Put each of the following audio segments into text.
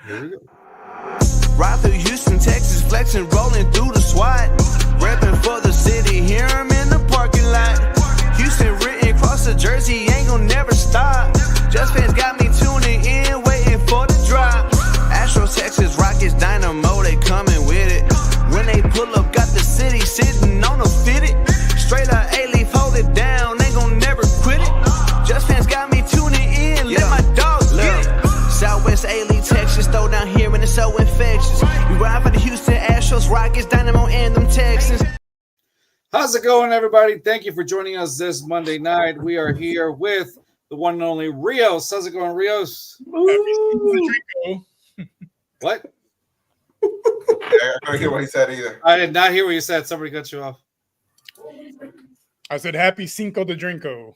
Here we go. Ride through Houston, Texas, flexing, rolling through the SWAT. Repping for the city, hear 'em in the parking lot. Houston written across the jersey, ain't gon' never stop. Just fans got me tuning in, waiting for the drop. Astros, Texas, Rockets, Dynamo, they coming with it. When they pull up, got the city sitting on a fitted. Straight up A-Leaf, hold it down, ain't gon' never quit it. Just fans got me tuning in, let my dogs get it. Southwest A-Leaf, Texas, throw down here and it's so infectious. We ride for the Houston Astros, Rockets, Dynamo, and them Texans. How's it going, everybody? Thank you for joining us this Monday night. We are here with the one and only Rios. How's it going, Rios? What? I couldn't hear what he said either. I did not hear what you said. Somebody cut you off. I said happy Cinco de Drinko.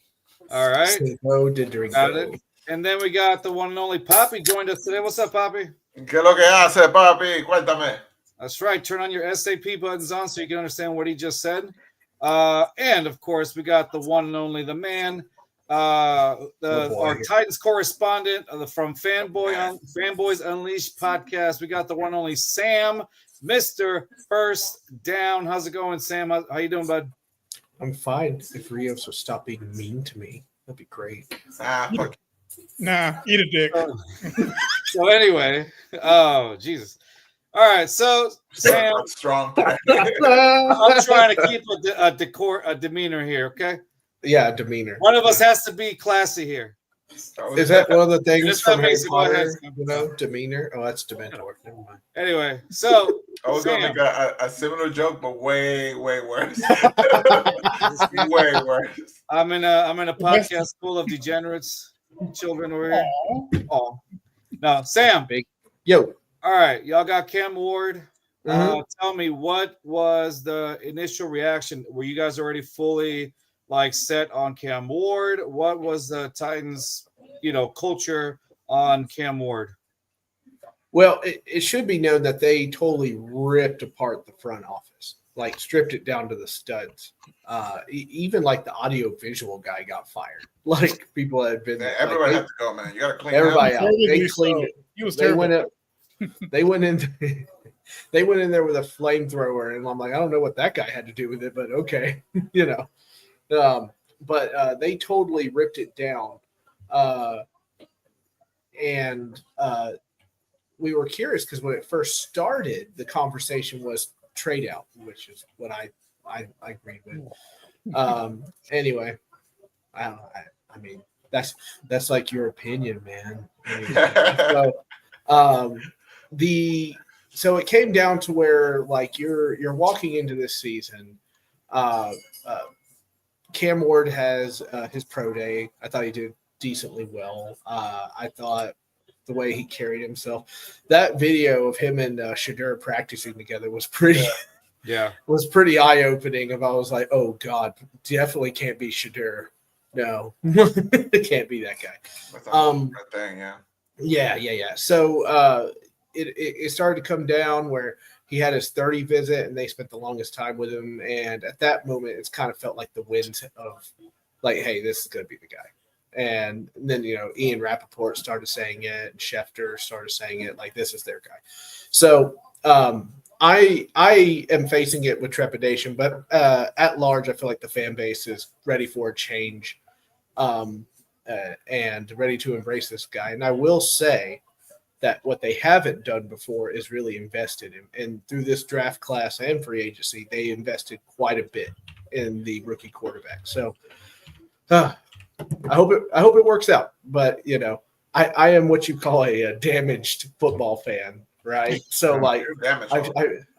All right. Cinco de Drinko. Got it. And then we got the one and only Poppy joined us today. What's up, Poppy? ¿Qué lo que hace, papi? Cuéntame. That's right. Turn on your SAP buttons on so you can understand what he just said. And, of course, we got the one and only, the man, our Titans correspondent from Fanboys Unleashed podcast. We got the one and only Sam, Mr. First Down. How's it going, Sam? How you doing, bud? I'm fine. If Rios would stop being mean to me, that'd be great. Fuck. Nah, eat a dick. So anyway, oh, Jesus. All right, so Sam, Strong. I'm trying to keep a demeanor here, okay? Yeah, demeanor. One of us has to be classy here. Is that one of the things Just from Harry amazing what Potter? has- You know, demeanor. Oh, that's Dementor. Never mind. Anyway, so I was going to Sam, make a similar joke, but way worse. Way worse. I'm in a podcast full of degenerates, children over here. Oh, no, Sam. Yo. All right, y'all got Cam Ward. Tell me, what was the initial reaction? Were you guys already fully set on Cam Ward? What was the Titans, culture on Cam Ward? Well, it should be known that they totally ripped apart the front office, stripped it down to the studs. Even the audio visual guy got fired. People had been. Everybody had to go, man. You got to clean everybody out. They Totally cleaned it. He was They terrible. went up. They went in. They went in there with a flamethrower, and I'm like, I don't know what that guy had to do with it, but okay, But they totally ripped it down, and we were curious because when it first started, the conversation was trade out, which is what I agree with. Anyway, I mean that's your opinion, man. So it came down to where you're walking into this season. Cam Ward has his pro day. I thought he did decently well. I thought the way he carried himself, that video of him and Shadur practicing together was pretty was pretty eye-opening. I was like, oh God, definitely can't be Shadur. No, it can't be that guy. That's a thing, yeah. Yeah. So it started to come down where he had his 30 visit and they spent the longest time with him. And at that moment, it's kind of felt like the wind of hey, this is going to be the guy. And then, Ian Rappaport started saying it and Schefter started saying it, this is their guy. So I am facing it with trepidation, but at large, I feel like the fan base is ready for a change and ready to embrace this guy. And I will say that what they haven't done before is really invested in. And through this draft class and free agency, they invested quite a bit in the rookie quarterback. So I hope it works out. But, I am what you call a damaged football fan, right? So,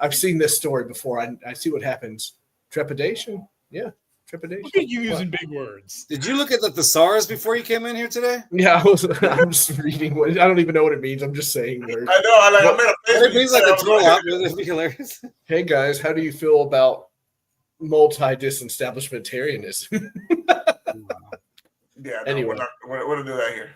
I've seen this story before. I see what happens. Trepidation. Yeah. Trepidation. Look at you using big words. Did you look at the thesaurus before you came in here today? Yeah, I'm just reading. I don't even know what it means. I'm just saying words. I know. I made a face. It means a throw up. It'd be hilarious. Hey guys, how do you feel about multi-disestablishmentarianism? Yeah. No, Anyway. we're not do that here.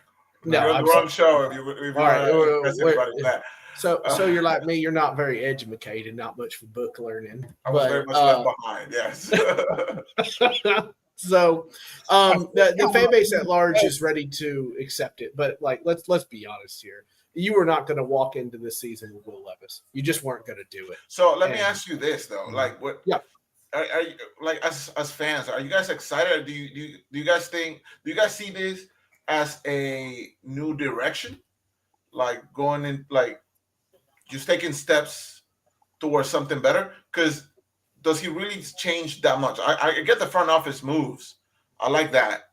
No, you're on the wrong show. If you All right, anybody with that. So you're like me. You're not very educated, not much for book learning. I was very much left behind. Yes. So the fan base at large is ready to accept it, but let's be honest here. you were not going to walk into this season with Will Levis. You just weren't going to do it. So let me ask you this though, like what? Yeah. Are you, like as fans, are you guys excited? Or do you guys see this as a new direction, like going in, like just taking steps towards something better? Because does he really change that much? I get the front office moves. I like that,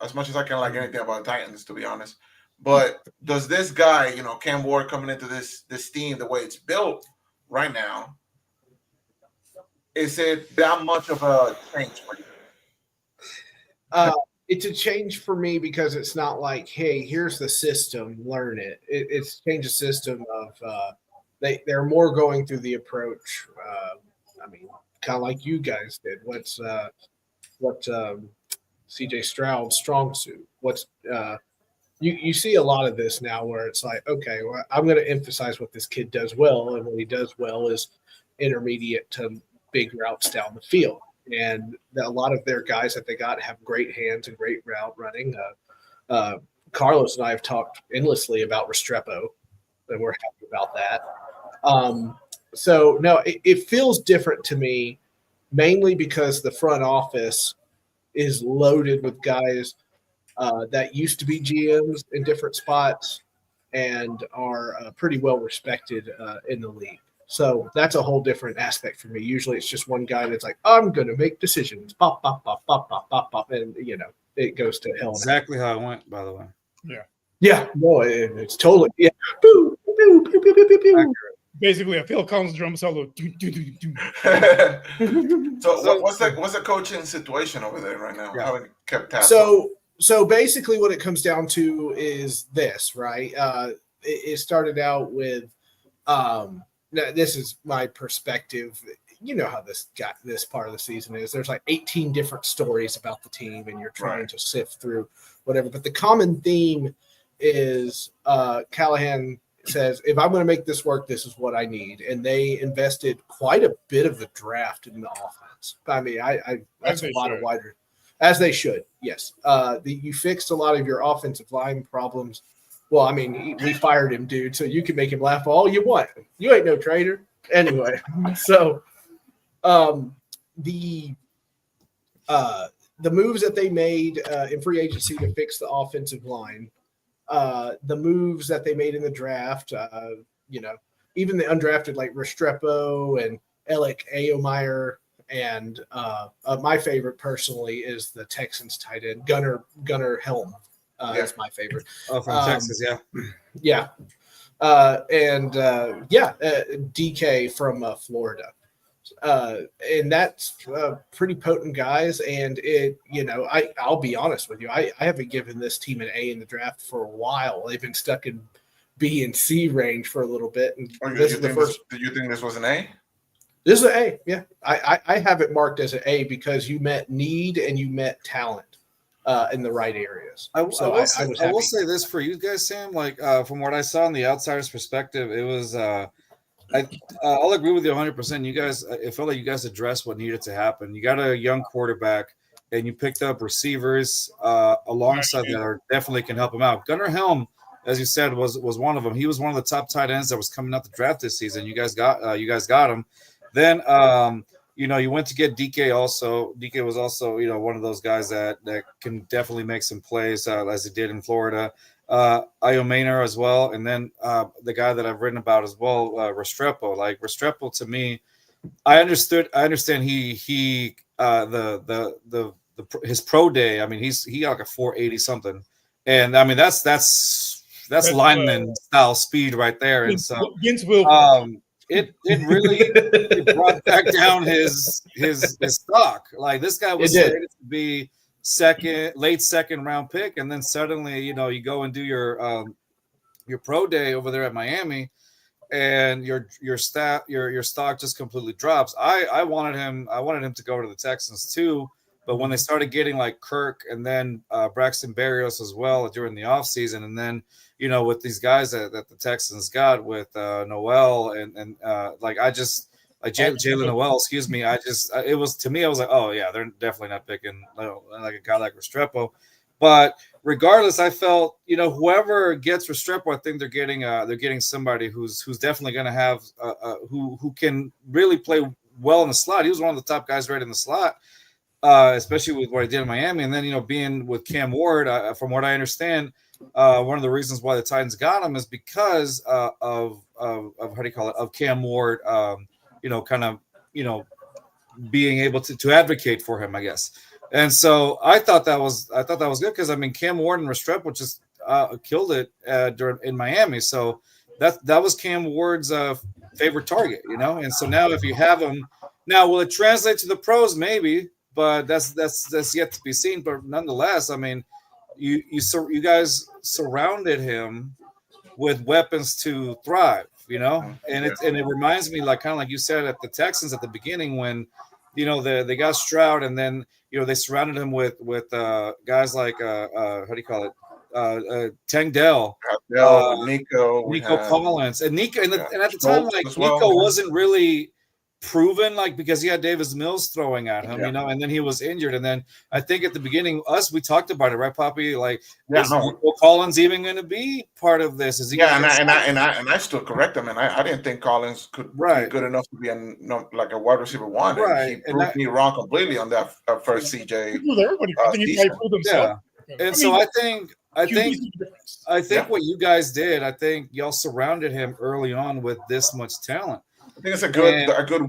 as much as I can like anything about the Titans, to be honest. But does this guy, Cam Ward coming into this team the way it's built right now, is it that much of a change for you? It's a change for me because it's not like, hey, here's the system, learn it. It's change the system of they're more going through the approach. Kind of like you guys did. What CJ Stroud's strong suit? You see a lot of this now where it's like, okay, well, I'm going to emphasize what this kid does well, and what he does well is intermediate to big routes down the field. And a lot of their guys that they got have great hands and great route running. Carlos and I have talked endlessly about Restrepo, and we're happy about that. So, no, it feels different to me, mainly because the front office is loaded with guys that used to be GMs in different spots and are pretty well respected in the league. So that's a whole different aspect for me. Usually it's just one guy that's like, I'm going to make decisions. Pop, pop, pop, pop, pop, pop, pop. And, it goes to hell. Exactly how it went, by the way. Yeah. Yeah. No, it's totally. Yeah. Boo, boo, boo, boo, boo, boo, boo. Basically, a Phil Collins drum solo. So what's the coaching situation over there right now? Yeah. I haven't kept tabs. So basically what it comes down to is this, right? It started out with now, this is my perspective. You know how this part of the season is. There's like 18 different stories about the team, and you're trying to sift through whatever. But the common theme is Callahan says, if I'm going to make this work, this is what I need. And they invested quite a bit of the draft in the offense. I mean, that's a lot of wider, as they should. Yes. You fixed a lot of your offensive line problems. Well, I mean, we fired him, dude, so you can make him laugh all you want. You ain't no traitor. Anyway, so the moves that they made in free agency to fix the offensive line, the moves that they made in the draft, even the undrafted like Restrepo and Alec Aomeyer, and my favorite personally is the Texans tight end Gunnar Helm. That's my favorite. Oh, from Texas, yeah. Yeah. DK from Florida. And that's pretty potent guys. And I'll be honest with you. I haven't given this team an A in the draft for a while. They've been stuck in B and C range for a little bit. And this is the first. Did you think this was an A? This is an A. Yeah. I have it marked as an A because you met need and you met talent in the right areas. I will say this for you guys, Sam. Like from what I saw in the outsider's perspective, it was. I'll agree with you 100%. You guys, it felt like you guys addressed what needed to happen. You got a young quarterback, and you picked up receivers alongside that are definitely can help him out. Gunnar Helm, as you said, was one of them. He was one of the top tight ends that was coming out the draft this season. You guys got him. Then you went to get DK also. DK was also one of those guys that can definitely make some plays as he did in Florida. Ayomaner as well, and then the guy that I've written about as well, Restrepo. Like Restrepo, to me, I understand he his pro day. I mean, he got like a 480 something, and I mean that's lineman style speed right there. And so it really brought back down his stock. Like this guy was slated to be late second round pick, and then suddenly you go and do your pro day over there at Miami, and your stock just completely drops. I wanted him to go to the Texans too, but when they started getting like Kirk and then Braxton Berrios as well during the offseason, and then with these guys that the Texans got with Noel and Jalen Noel, excuse me. It was to me, I was like, oh yeah, they're definitely not picking like a guy like Restrepo. But regardless, I felt, whoever gets Restrepo, I think they're getting somebody who's definitely going to have who can really play well in the slot. He was one of the top guys right in the slot, especially with what he did in Miami, and then being with Cam Ward. From what I understand, one of the reasons why the Titans got him is because of how do you call it, of Cam Ward, kind of being able to advocate for him, I guess. And so I thought that was good because Cam Ward and Restrepo just killed it in Miami. So that was Cam Ward's favorite target, And so now if you have him, now will it translate to the pros? Maybe, but that's yet to be seen. But nonetheless, you guys surrounded him with weapons to thrive, and it reminds me kind of like you said at the Texans at the beginning when they got Stroud and then they surrounded him with guys like how do you call it, Tank Dell, Nico Collins, and Nico, and at the time Nico wasn't really proven because he had Davis Mills throwing at him, and then he was injured, and then I think at the beginning we talked about it, right, Poppy? Is Nico Collins even going to be part of this? Is he? Yeah, and I still correct him, and I didn't think Collins could be good enough to be a wide receiver one. Right, and he proved me wrong completely on that first CJ. Everybody, I think he proved himself. Yeah, and so I think what you guys did, I think y'all surrounded him early on with this much talent. I think it's a good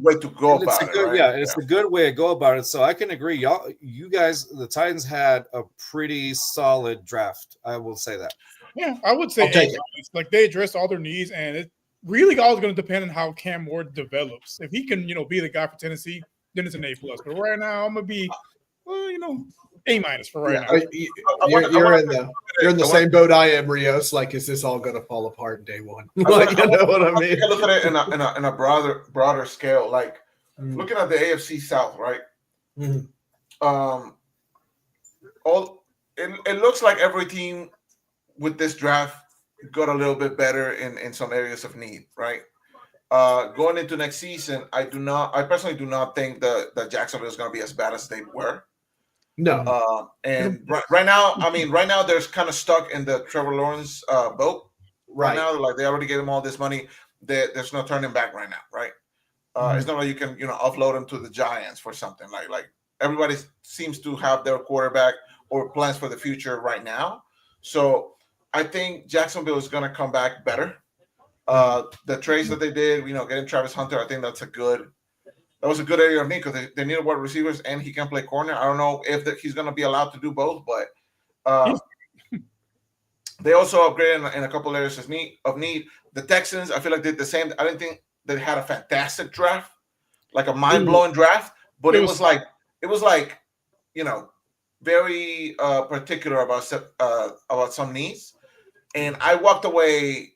way to go about it. Right? Yeah, it's a good way to go about it. So I can agree. You guys, the Titans had a pretty solid draft. I will say that. Yeah, I would say they addressed all their needs, and it really all is going to depend on how Cam Ward develops. If he can, be the guy for Tennessee, then it's an A+. But right now, I'm gonna be, A- for right now. You're in the same boat I am, Rios. Is this all going to fall apart in day one? You know what I mean? I look at it in a broader scale. Looking at the AFC South, right? Mm-hmm. It looks like every team with this draft got a little bit better in some areas of need, right? Going into next season, I personally do not think that Jacksonville is going to be as bad as they were. No. And right now they're kind of stuck in the Trevor Lawrence boat. Right now, they already gave him all this money. There's no turning back right now, right? It's not like you can offload them to the Giants for something like everybody seems to have their quarterback or plans for the future right now. So I think Jacksonville is going to come back better. The trades that they did, getting Travis Hunter, I think that was a good area of need because they need wide receivers and he can play corner. I don't know if he's going to be allowed to do both, but they also upgraded in a couple areas of need. The Texans, I feel like did the same. I didn't think they had a fantastic draft, like a mind-blowing draft, but it was very particular about some needs, and I walked away,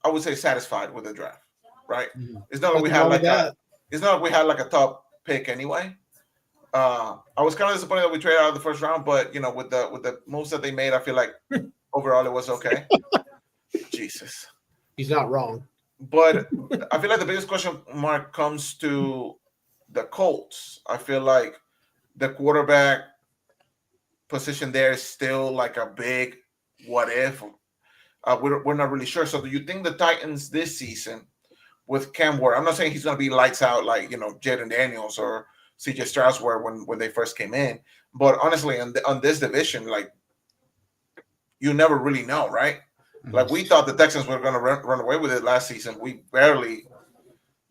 I would say, satisfied with the draft. Right? It's not like we had It's not like we had a top pick anyway. I was kind of disappointed that we traded out of the first round, but with the moves that they made, I feel like overall it was okay. Jesus, he's not wrong. But I feel like the biggest question mark comes to the Colts. I feel like the quarterback position there is still a big what if. We're not really sure. So do you think the Titans this season with Cam Ward, I'm not saying he's going to be lights out like Jaden Daniels or CJ Stroud were when they first came in, but honestly, on this division, you never really know, right? Mm-hmm. We thought the Texans were going to run away with it last season. We barely,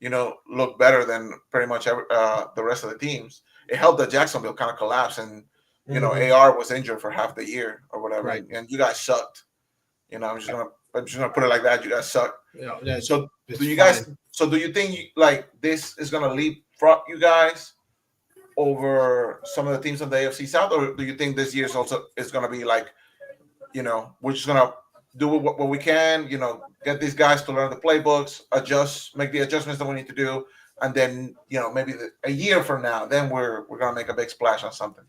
looked better than pretty much the rest of the teams. It helped that Jacksonville kind of collapsed, and AR was injured for half the year or whatever, right. And you guys sucked. I'm just gonna put it like that. You guys suck. So do you guys? So do you think this is gonna leapfrog you guys over some of the teams in the AFC South, or do you think this year is gonna be we're just gonna do what we can, get these guys to learn the playbooks, make the adjustments that we need to do, and then maybe a year from now, then we're gonna make a big splash on something.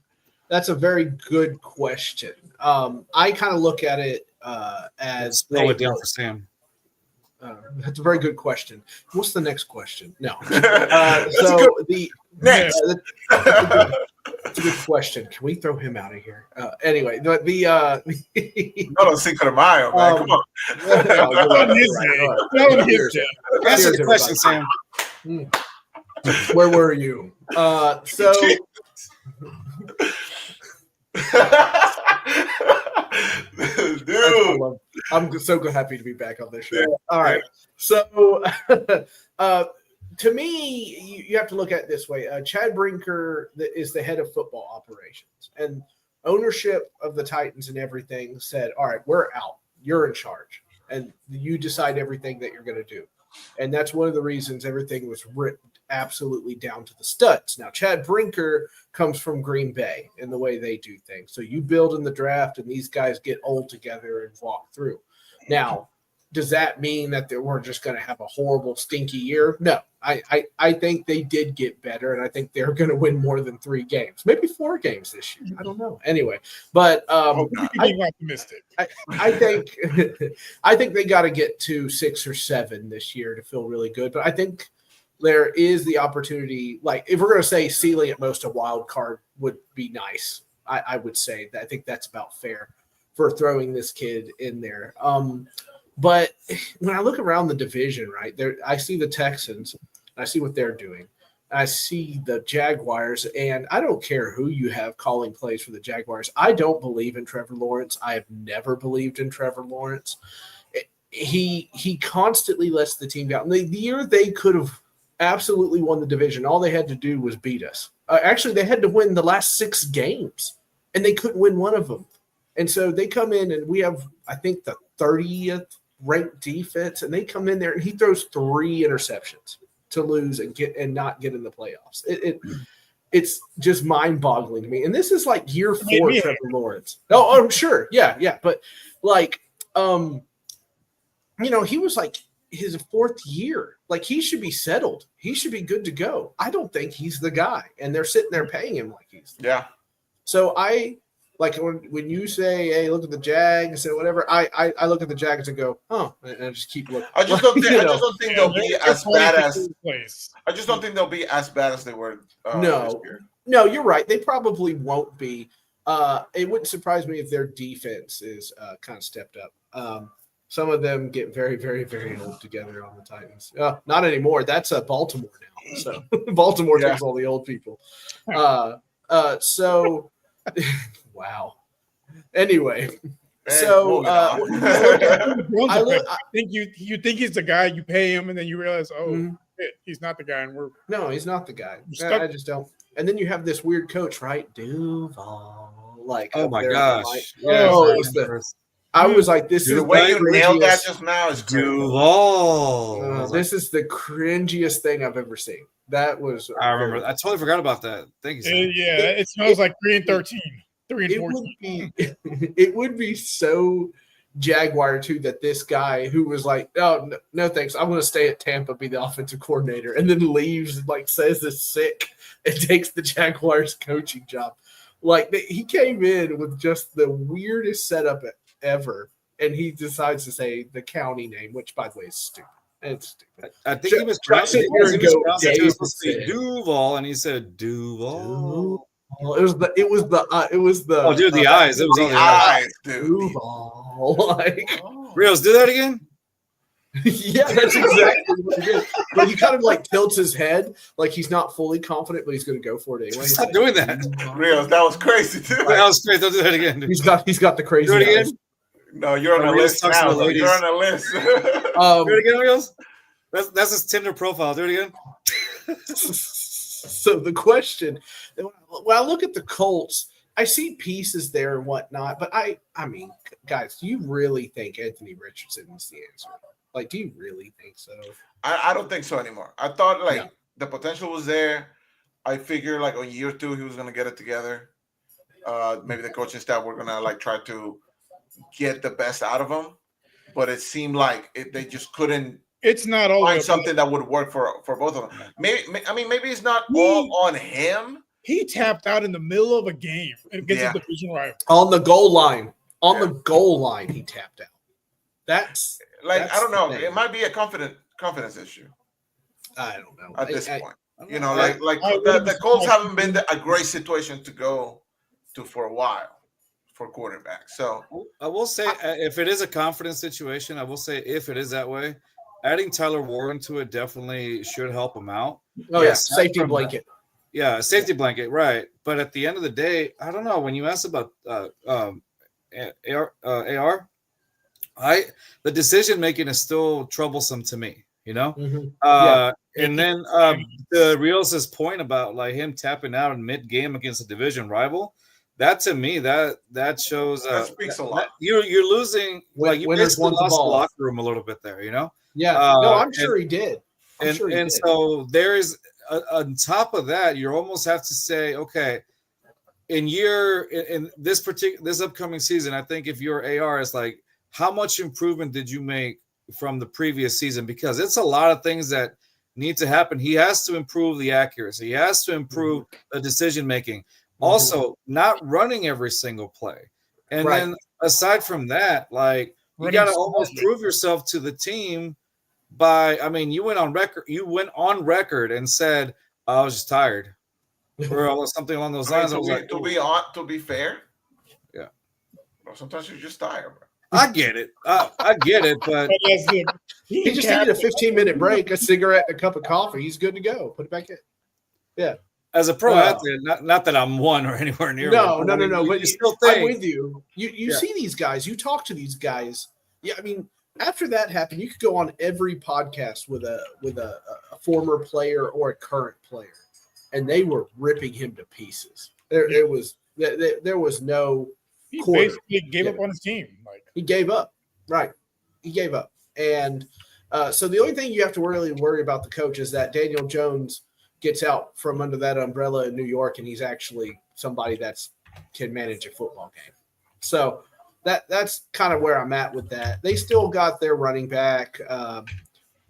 That's a very good question. I kind of look at it as slow it down for Sam. That's a very good question. What's the next question? No. That's Next. That's a good question. Can we throw him out of here? Anyway, no, Cinco de Mayo, man. Come on. Answer the question, Sam. Where were you? Dude, I'm so happy to be back on this show. All right. So, to me, you have to look at it this way. Chad Brinker is the head of football operations, and ownership of the Titans and everything said, all right, we're out. You're in charge, and you decide everything that you're going to do. And that's one of the reasons everything was written absolutely down to the studs. Now, Chad Brinker comes from Green Bay in the way they do things. So you build in the draft, and these guys get old together and walk through. Now, does that mean that we're just going to have a horrible, stinky year? No. I think they did get better, and I think they're going to win more than 3 games, maybe 4 games this year. I don't know. Anyway, but being optimistic. I think I think they got to get to 6 or 7 this year to feel really good. But I think there is the opportunity. Like, if we're going to say ceiling at most a wild card would be nice, I would say that I think that's about fair for throwing this kid in there. But when I look around the division, right there, I see the Texans. I see what they're doing. I see the Jaguars, and I don't care who you have calling plays for the Jaguars. I don't believe in Trevor Lawrence. I have never believed in Trevor Lawrence. He constantly lets the team down. The year they could have absolutely won the division, all they had to do was beat us. Actually, they had to win the last 6 games, and they couldn't win one of them. And so they come in, and we have, I think, the 30th ranked defense, and they come in there, and he throws 3 interceptions to lose and not get in the playoffs. It's just mind-boggling to me. And this is like year 4 Trevor Lawrence. Oh, I'm sure. Yeah. But like, he was like his 4th year. Like, he should be settled. He should be good to go. I don't think he's the guy. And they're sitting there paying him like he's the guy. So like when you say, hey, look at the Jags and whatever, I look at the Jags and go, oh, and I just keep looking. I just don't think they'll be as bad as. I just don't think they'll be as bad as they were. This year. No, you're right. They probably won't be. It wouldn't surprise me if their defense is kind of stepped up. Some of them get very, very, very old together on the Titans. Not anymore. That's Baltimore now. So Baltimore takes all the old people. So. Wow. Anyway, so I think you think he's the guy. You pay him, and then you realize, he's not the guy. And no, he's not the guy. I just don't. And then you have this weird coach, right? Duval. Like, oh my gosh! I was like, this is the way you nailed that just now is Duval. This is the cringiest thing I've ever seen. That was. I remember. I totally forgot about that. Thank you, Sam. It smells like 3-13. 3-14. It would be so Jaguar too that this guy who was like, oh no thanks, I'm going to stay at Tampa, be the offensive coordinator, and then leaves, like says is sick and takes the Jaguars coaching job. Like, he came in with just the weirdest setup ever, and he decides to say the county name, which by the way is stupid. It's stupid. I think he was trying to say Duval, and he said Duval. It was the. Oh, dude, the eyes! It was all the eyes, dude. Duval, Rios, do that again. Yeah, that's exactly what he did. But he kind of like tilts his head, like he's not fully confident, but he's going to go for it anyway. Stop doing that, Rios. That was crazy too. That was crazy. Don't do that again. Dude. He's got the crazy. Do it again. eyes. No, you're on the list now. You're on the list. Do it again, Rios. That's his Tinder profile. Do it again. So the question, when I look at the Colts, I see pieces there and whatnot, but I mean, guys, do you really think Anthony Richardson is the answer? Like, do you really think so? I don't think so anymore. I thought the potential was there. I figured like on year 2 he was gonna get it together. Maybe the coaching staff were gonna try to get the best out of him, but it seemed like they just couldn't. It's not all find something that would work for both of them. Maybe it's not all on him. He tapped out in the middle of a game against his division rival. On the goal line. On the goal line, he tapped out. That's like, I don't the know. thing. It might be a confidence issue I don't know. at this point. You know, I- like I wouldn't the be Colts surprised haven't been a great situation to go to for a while for quarterbacks. So I will say, if it is a confidence situation, I will say if it is that way, adding Tyler Warren to it definitely should help him out. Oh Yes, yeah, safety from- blanket. Yeah, safety blanket, right? But at the end of the day, I don't know. When you ask about AR, the decision making is still troublesome to me. You know, Mhm. and then the Rios' point about like him tapping out in mid game against a division rival. That to me, that shows that speaks a lot. You're losing. Like you Winners basically want the lost the ball. locker room a little bit there. You know. Yeah. No, I'm and- sure he did. I'm sure he and did. so there is on top of that, you almost have to say, okay, in this upcoming season, I think if your AR is like, how much improvement did you make from the previous season? Because it's a lot of things that need to happen. He has to improve the accuracy. He has to improve the decision making. Also, not running every single play. And Right. then aside from that, like you Running got to almost smartly. prove yourself to the team by, I mean, you went on record and said, I was just tired. Or something along those lines. I was like, To be fair, yeah. Bro, sometimes you're just tired, bro. I get it. I get it, but But as the He team just needed a captain, 15-minute break, a cigarette, and a cup of coffee. He's good to go. Put it back in. as a pro No. athlete, not that I'm one or anywhere near. No. it, I mean, But you still I'm think with you. You Yeah. see these guys. You talk to these guys. Yeah, I mean, after that happened, you could go on every podcast with a former player or a current player, and they were ripping him to pieces. There was no. he quarter. basically gave Yeah. up on his team. Like He gave up. Right. He gave up. And so the only thing you have to really worry about the coach is that Daniel Jones gets out from under that umbrella in New York, and he's actually somebody that's can manage a football game. So that's kind of where I'm at with that. They still got their running back,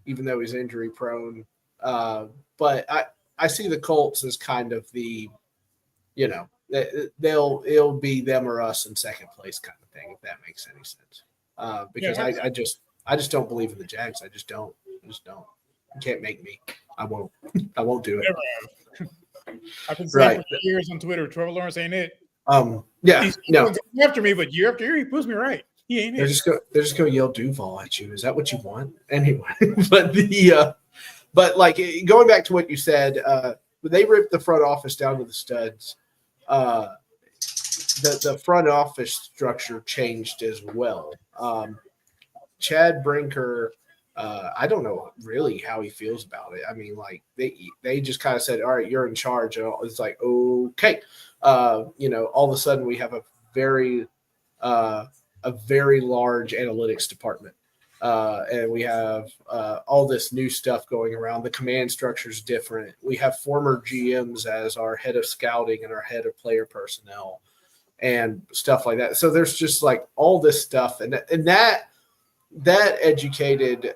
even though he's injury prone. But I see the Colts as kind of the, it'll be them or us in second place kind of thing, if that makes any sense. Because Yeah. I just don't believe in the Jags. I just don't. You can't make me. I won't. I won't do it. never have. I've been saying Right. for years on Twitter, Trevor Lawrence ain't it. Yeah. He's No. going after me, but year after year he proves me right. He ain't They're it. just gonna yell Duval at you. Is that what you want? Anyway, but like going back to what you said, they ripped the front office down to the studs. The front office structure changed as well. Chad Brinker, I don't know really how he feels about it. I mean, like they just kind of said, "All right, you're in charge." And it's like, okay, all of a sudden we have a very large analytics department. And we have all this new stuff going around. The command structure is different. We have former GMs as our head of scouting and our head of player personnel and stuff like that. So there's just like all this stuff, and that educated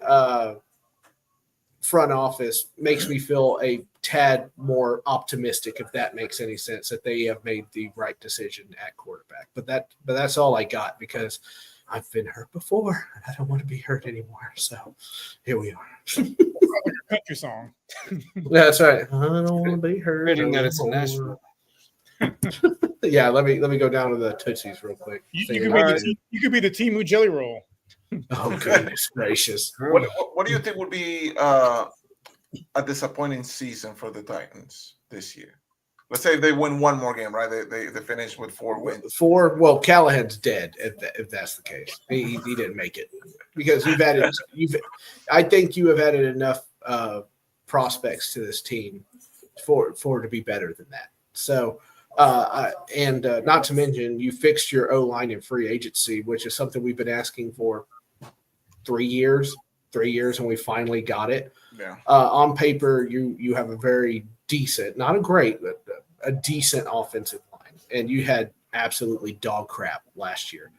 front office makes me feel a tad more optimistic, if that makes any sense, that they have made the right decision at quarterback. But that's all I got, because I've been hurt before and I don't want to be hurt anymore. So here we are. Country song. That's right. I don't want to be hurt. Reading that it's a anymore. national. Yeah, let me go down to the Tootsies real quick. You Figure could it be out. you could be the team who jelly roll. Oh goodness gracious! What do you think would be a disappointing season for the Titans this year? Let's say if they win one more game, right? They finish with 4 wins. Well, Callahan's dead if that's the case. He didn't make it, because I think you have added enough prospects to this team for it to be better than that. So, not to mention, you fixed your O-line in free agency, which is something we've been asking for 3 years, and we finally got it. Yeah. On paper, you have a very decent, not a great, but a decent offensive line, and you had absolutely dog crap last year.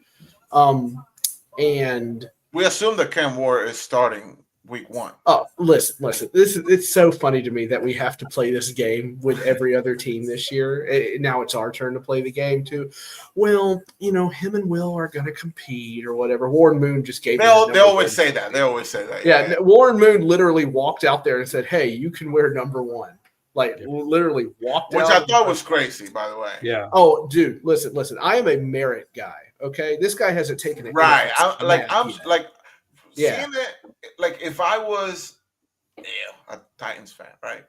And We assume that Cam Ward is starting week 1. Oh, listen. It's so funny to me that we have to play this game with every other team this year. Now it's our turn to play the game too. Well, him and Will are going to compete or whatever. Warren Moon just gave. They always say that. They always say that. Yeah, Warren Moon literally walked out there and said, "Hey, you can wear number 1." Like literally walked Which out. I thought was crazy, by the way. Yeah. Oh, dude, listen. I am a merit guy. Okay, this guy hasn't taken it. Right. I'm Yeah. seeing it. Like if I was a Titans fan, right?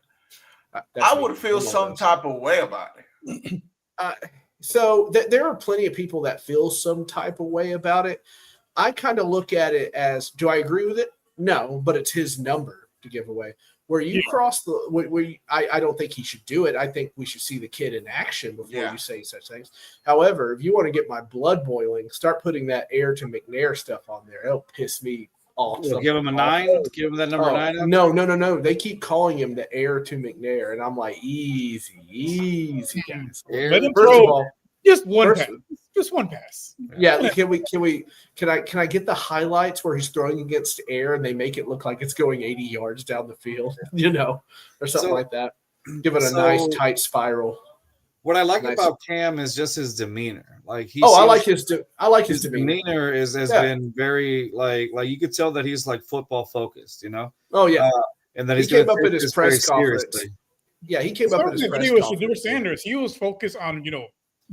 I would feel some type of way about it. So there are plenty of people that feel some type of way about it. I kind of look at it as, do I agree with it? No, but it's his number to give away. Where you cross the, I don't think he should do it. I think we should see the kid in action before you say such things. However, if you want to get my blood boiling, start putting that heir to McNair stuff on there. It'll piss me off. We'll give him a 9. Give him that number 9. Up. No. They keep calling him the heir to McNair, and I'm like, easy, guys. Let him throw just one pass. Just one pass. Yeah, can I get the highlights where he's throwing against air and they make it look like it's going 80 yards down the field, or something like that. Give it a nice tight spiral. What I like about Cam is just his demeanor. Like I like his demeanor. has been very like you could tell that he's like football focused, Oh yeah, and that he came up in his press conference. Seriously. Yeah, he came up in his press conference. Shedeur Sanders, he was focused on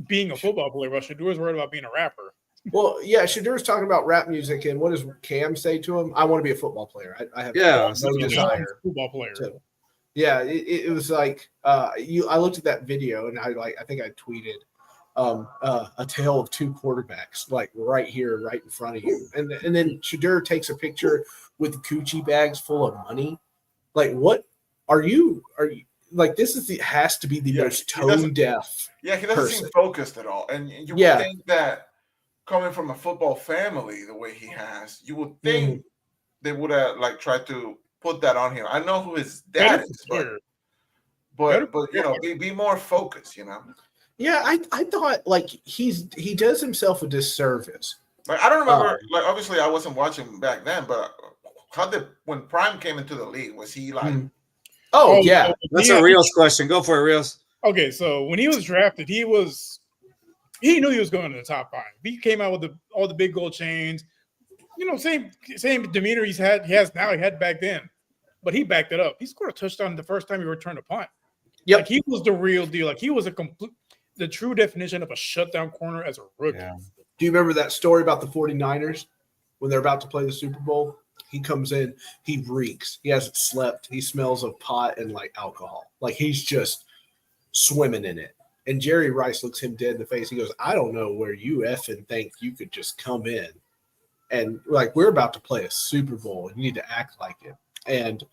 being a football player, but Shedeur was worried about being a rapper. Well, yeah, Shadeur's talking about rap music, and what does Cam say to him? I want to be a football player. I have no desire. Football player. So, yeah, it was like I looked at that video, and I think I tweeted a tale of two quarterbacks, like right here, right in front of you, and then Shedeur takes a picture with the coochie bags full of money. Like, what are you? Like, this has to be the most tone deaf. Yeah, he doesn't seem focused at all. And you would think that coming from a football family the way he has, you would think they would have tried to put that on him. I know who his dad is, but be more focused, Yeah, I thought he does himself a disservice. I don't remember. Obviously, I wasn't watching back then, but when Prime came into the league, was he like? Oh yeah, that's a Rios question. Go for it, Rios. Okay, so when he was drafted, he knew he was going to the top 5. He came out with all the big gold chains, same demeanor he has now. He had back then, but he backed it up. He scored a touchdown the first time he returned a punt. Yep. Like, he was the real deal. Like, he was the true definition of a shutdown corner as a rookie. Yeah. Do you remember that story about the 49ers when they're about to play the Super Bowl? He comes in, he reeks. He hasn't slept. He smells of pot and alcohol. Like, he's just swimming in it. And Jerry Rice looks him dead in the face. He goes, I don't know where you effing think you could just come in. And we're about to play a Super Bowl and you need to act like it. And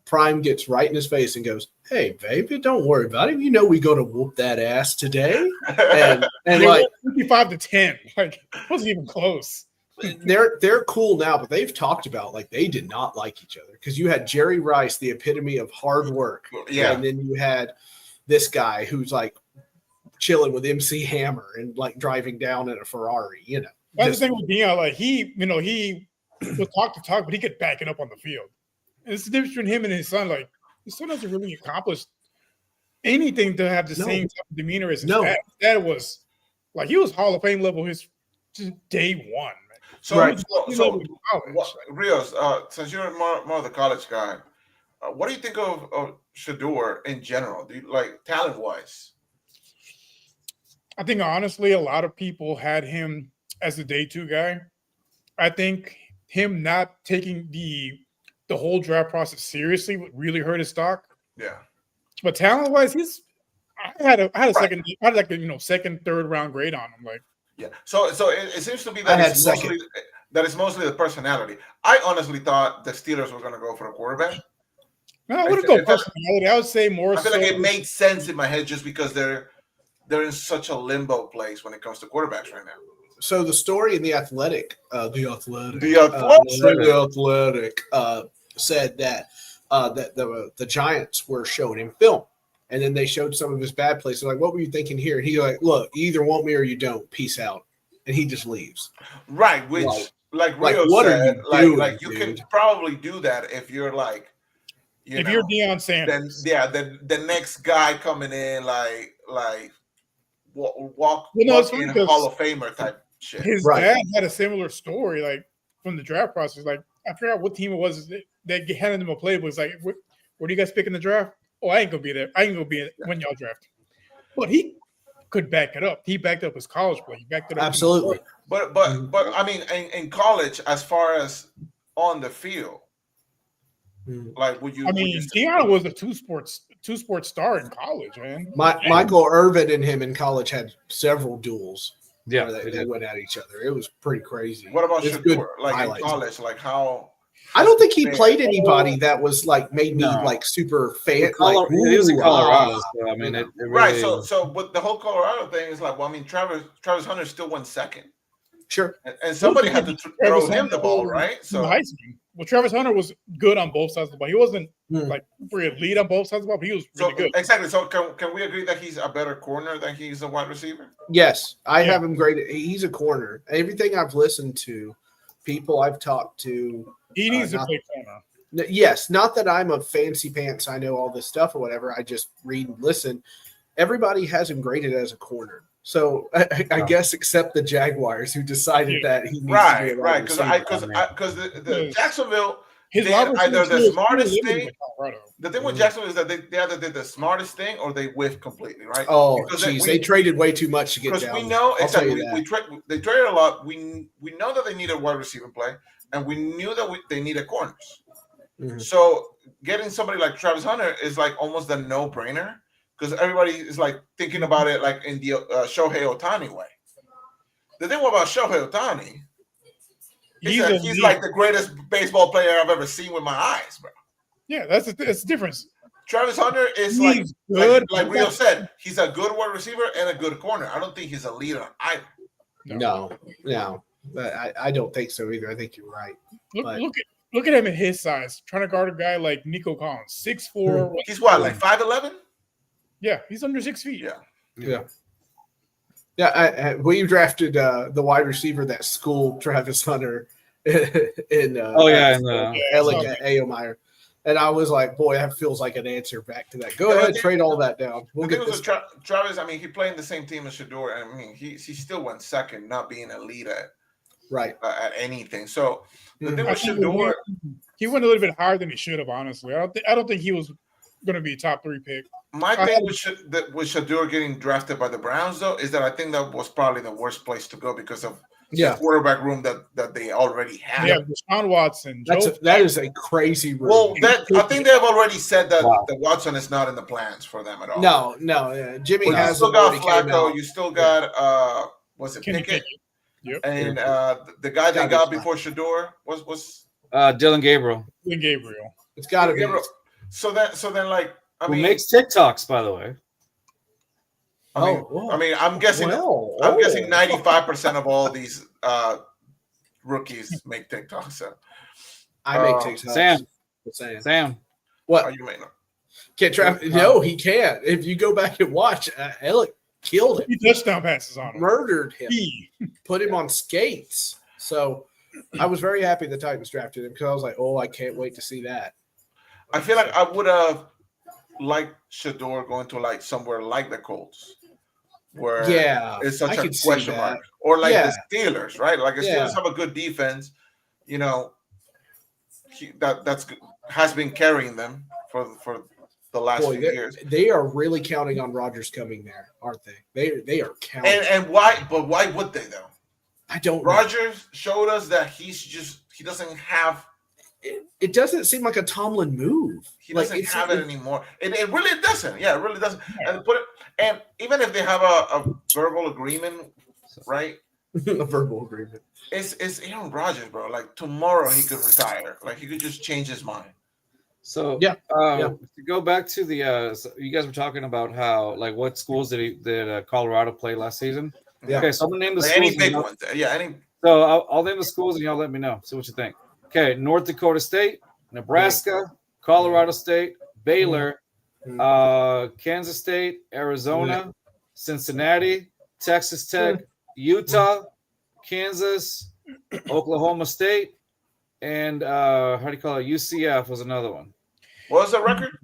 Prime gets right in his face and goes, hey, baby, don't worry about it. We're going to whoop that ass today. And 55-10. It wasn't even close. They're cool now, but they've talked about they did not like each other because you had Jerry Rice, the epitome of hard work, and then you had this guy who's chilling with MC Hammer and driving down in a Ferrari. That's the thing with Deion. He would talk, but he could back it up on the field. And it's the difference between him and his son. His son hasn't really accomplished anything to have the same type of demeanor as his dad. His dad was he was Hall of Fame level his day one. So Rios, since you're more of the college guy, what do you think of Shedeur in general? Do you talent-wise? I think honestly, a lot of people had him as the day 2 guy. I think him not taking the whole draft process seriously would really hurt his stock. Yeah, but talent-wise, I had a second, third round grade on him. Yeah, so it seems to be that it's mostly the personality. I honestly thought the Steelers were going to go for a quarterback. No, I wouldn't go personality. I would say more. I feel like it made sense in my head just because they're in such a limbo place when it comes to quarterbacks right now. So the story in The Athletic said that the Giants were showing him film. And then they showed some of his bad plays. They're what were you thinking here? And he's look, you either want me or you don't. Peace out. And he just leaves. Right, which like Like, Rio what are said, you doing, like you can dude? probably do that if you're like, if you're Deion Sanders, then the next guy coming in like walk it's funny in because Hall of Famer type shit. his Right. dad had a similar story, like from the draft process. Like I forgot what team it was that handed him a playbook. It's like, where do you guys pick in the draft? Oh, I ain't gonna be there. I ain't gonna be when y'all draft. But he could back it up. He backed up his college play. He backed it up. Absolutely. But I mean, in college, as far as on the field, like would you? I mean, Deion was a two sport star in college, man. Michael Irvin and him in college had several duels. Yeah, where they went at each other. It was pretty crazy. What about It's Shador? good Like highlights. in college, like how? I don't think he played anybody that was like made me like super fan. Well, Like, he was in ooh, Colorado, so I mean, it really, Right. So but the whole Colorado thing is like, well, I mean, Travis Hunter still won second. Sure. And somebody had to throw him the ball, right? So well, Travis Hunter was good on both sides of the ball. He wasn't like super elite on both sides of the ball, but he was really good. Exactly. So can we agree that he's a better corner than he's a wide receiver? Yes, I have him graded. He's a corner. Everything I've listened to, people I've talked to, he needs to play corner. Yes, not that I'm a fancy pants. I know all this stuff or whatever. I just read and listen. Everybody has him graded as a corner. So I guess except the Jaguars who decided that he needs to be a wide receiver. Because the Jacksonville his did either the smartest thing. The thing with Jacksonville is that they either did the smartest thing or they whiffed completely, right? Oh, geez, they traded way too much to get down. Because we know exactly they traded a lot. We know that they need a wide receiver play, and we knew that they needed corners. Mm-hmm. So getting somebody like Travis Hunter is like almost a no-brainer. Because everybody is like thinking about it like in the Shohei Ohtani way. The thing about Shohei Ohtani is he's like the greatest baseball player I've ever seen with my eyes, bro. Yeah, that's the difference. Travis Hunter is like Rio said, he's a good wide receiver and a good corner. I don't think he's a leader either. No. But I don't think so either. I think you're right. Look at him at his size, trying to guard a guy like Nico Collins, 6'4". He's what, like 5'11"? Yeah, he's under 6 feet. Yeah. We drafted the wide receiver that schooled Travis Hunter in Aomeyer. And I was like, boy, that feels like an answer back to that. Go ahead, trade all that down. We'll get this. Travis, I mean, he played in the same team as Shador. I mean, he still went second, not being a lead at anything. So the thing with Shador, he went a little bit higher than he should have. Honestly, I don't think he was going to be a top 3 pick. My thing with Shador getting drafted by the Browns, though, is that I think that was probably the worst place to go because of the quarterback room that they already have. Yeah, Deshaun Watson. That is a crazy room. Well, I think they have already said that Watson is not in the plans for them at all. No. Jimmy has still got Flacco. You still got was it Pickett? Yep. And the guy they got before Shador was Dylan Gabriel. It's got to be. So then, like, who makes TikToks, by the way? I mean, I'm guessing 95% of all these rookies make TikToks. So. I make TikToks. Sam. What? Oh, you may not. Can't trap? No, he can't. If you go back and watch, Alec killed him. He touchdown passes on him. Murdered him. Put him on skates. So I was very happy the Titans drafted him because I was like, I can't wait to see that. I feel like I would have liked Shador going to like somewhere like the Colts, where it's such a question mark, or like the Steelers, right? Like the Steelers have a good defense, that's has been carrying them for the last few years. They are really counting on Rodgers coming there, aren't they? They are counting. And why? But why would they though? I don't. Rodgers showed us that he doesn't have. It doesn't seem like a Tomlin move. He doesn't have it anymore. It really doesn't. Yeah, it really doesn't. And even if they have a verbal agreement, right? A verbal agreement. It's Aaron Rodgers, bro. Like tomorrow he could retire. Like he could just change his mind. So to go back to the you guys were talking about how like what schools did Colorado play last season? Yeah. Okay, so I'm gonna name the schools. Any big ones? Yeah, any. So I'll name the schools and y'all let me know. See what you think. Okay, North Dakota State, Nebraska, Colorado State, Baylor, Kansas State, Arizona, Cincinnati, Texas Tech, Utah, Kansas, Oklahoma State, and how do you call it? UCF was another one. What was the record?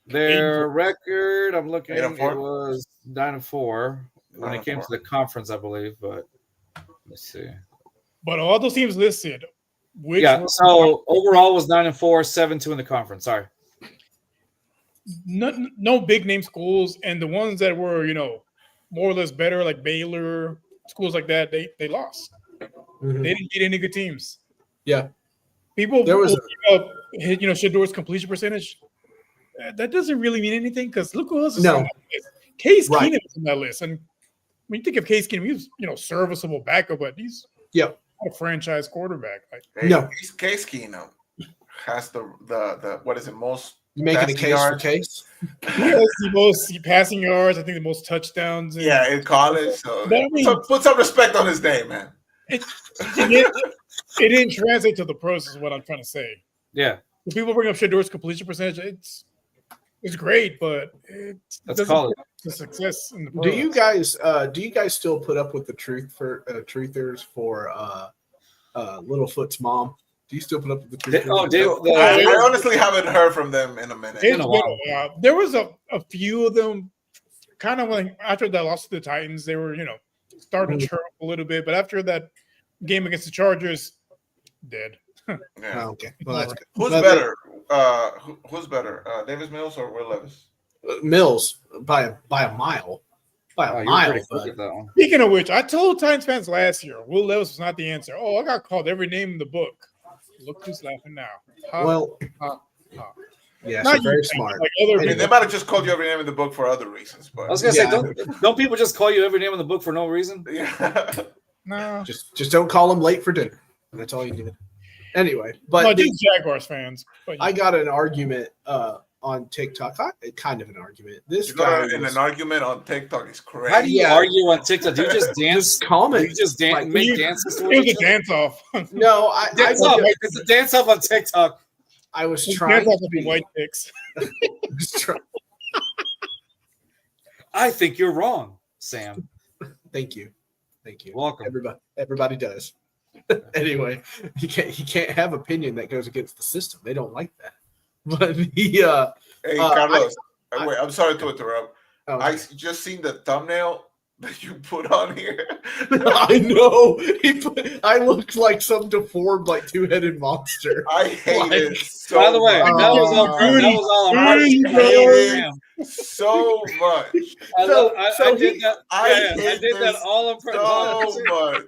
Their record, I'm looking, it 8-4? was 9-4 when it came 9-4. to the conference, I believe. But let's see. But all those teams listed, so overall was 9-4, 7-2 in the conference. Sorry. No big name schools, and the ones that were, more or less better, like Baylor, schools like that, they lost. Mhm. They didn't beat any good teams. Yeah. People There was Shador's completion percentage. That doesn't really mean anything because look who else is No. on that list. Case Right. Keenum is on that list, and when you think of Case Keenum, he was serviceable backup, but he's Yep. not a franchise quarterback. Like, No. Case Keenum has the what is it, most You making a passing case yards? for Case? he has the most passing yards. I think the most touchdowns. Yeah, in college. So But I mean- put some respect on his name, man. It didn't translate to the pros, is what I'm trying to say. Yeah, When people bring up Shador's completion percentage, it's great, but it that's doesn't college. get the success in the pros. Do you guys still put up with the truthers for Littlefoot's mom? Do you still put up with the truthers? I honestly haven't heard from them in a minute. It's been a been while. a while. There was a few of them kind of like after that loss to the Titans, they were, starting to chirp a little bit, but after that game against the Chargers, dead. Yeah. Oh, okay. Well, that's good. Who's But better? Who's better? Davis Mills or Will Levis? Mills by a mile. By Oh, a you were mile. pretty quick But at that one. Speaking of which, I told Titans fans last year, Will Levis was not the answer. Oh, I got called every name in the book. Look who's laughing now. well, ha. yeah, Not so very you, smart. like other I mean, people. they might have just called you every name in the book for other reasons, I but was gonna say, Yeah. don't people just call you every name in the book for no reason? yeah. No, Just don't call them late for dinner. That's all you do. Anyway, but just Jaguars fans. But I got an argument on TikTok. Kind of an argument. This You guy got in was- an argument on TikTok is crazy. How do you Yeah. argue on TikTok? Do you just dance? just comment. Do you just dance? Like, Make dances it towards was each a other? dance off. No, I Dance off. It's a dance off on TikTok. I was Dance trying off to with be the white chicks. I think you're wrong, Sam. Thank you. Welcome. Everybody does. Anyway, you can't have opinion that goes against the system. They don't like that. But Hey, Carlos. I- wait, I'm sorry to interrupt. Oh, I just seen the thumbnail that you put on here. I know. I look like some deformed, like two-headed monster. I hate Like- it so By the way, much. that was all on I purpose. hate it so much. So I did that. I I hate did that this all on purpose. so much.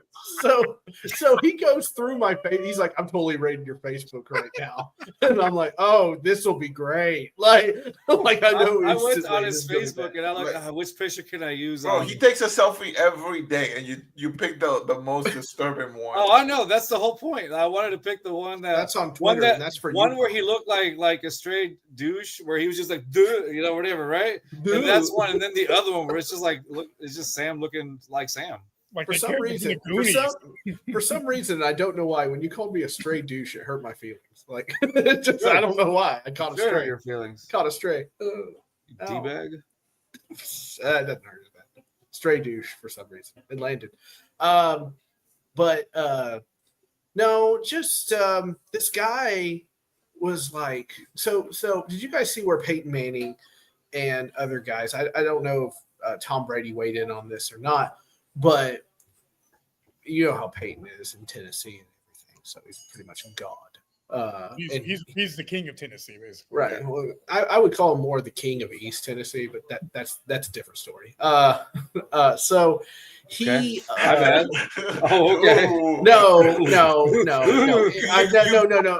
So he goes through my face. He's like, "I'm totally raiding your Facebook right now," and I'm like, "Oh, this will be great!" Like I know. I went instantly on this his is gonna be Facebook bad. and I'm like, which picture can I use? Bro, on? he takes a selfie every day, and you pick the most disturbing one. Oh, I know. That's the whole point. I wanted to pick the one that That's on one Twitter. that and that's for one you. where he looked like a straight douche, where he was just like, dude, whatever, right? And that's one. And then the other one where it's just like, look, it's just Sam looking like Sam. Like For the some characters in reason, the Goonies. for some reason, I don't know why. When you called me a stray douche, it hurt my feelings. Like, I don't know why. I caught a Sure, stray. your feelings. Caught a stray. You Ow. D-bag. That doesn't hurt as bad. Stray douche for some reason. It landed. But no, just this guy was like, so did you guys see where Peyton Manning and other guys, I don't know if Tom Brady weighed in on this or not, but you know how Peyton is in Tennessee and everything, so he's pretty much God. And He's the king of Tennessee, basically. right. Well, I would call him more the king of East Tennessee, but that's a different story. So he. My bad. Oh, okay. Ooh. No,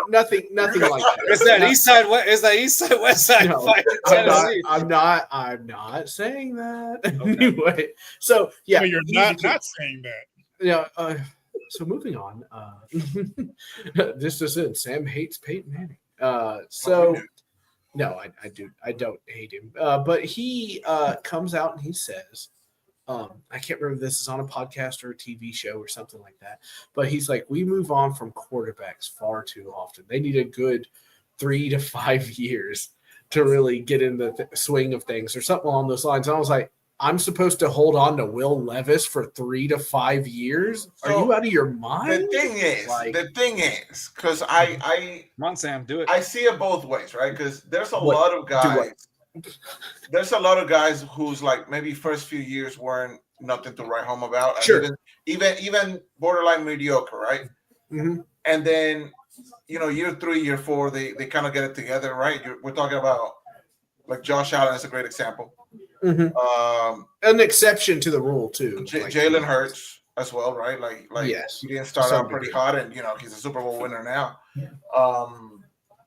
nothing like that. Is that East Side? Is that East Side West Side No, fight in I'm Tennessee? not saying that. Anyway, so yeah, No, you're he's not the king. not saying that. Yeah. So moving on. This isn't Sam hates Peyton Manning. So no, I do. I don't hate him. But he comes out and he says, I can't remember if this is on a podcast or a TV show or something like that. But he's like, we move on from quarterbacks far too often. They need a good 3 to 5 years to really get in the swing of things or something along those lines. And I was like, I'm supposed to hold on to Will Levis for 3 to 5 years? Are So, you out of your mind? The thing is, because I Come on, Sam, do it. I see it both ways, right? Because there's a What? lot of Do what? guys. There's a lot of guys who's like maybe first few years weren't nothing to write home about. Sure. Even borderline mediocre, right? Mm-hmm. And then year 3, year 4, they kind of get it together, right? We're talking about like Josh Allen is a great example. Mm-hmm. An exception to the rule too. Jalen Hurts as well, right? Like yes, he didn't start out pretty hot, and he's a Super Bowl winner now.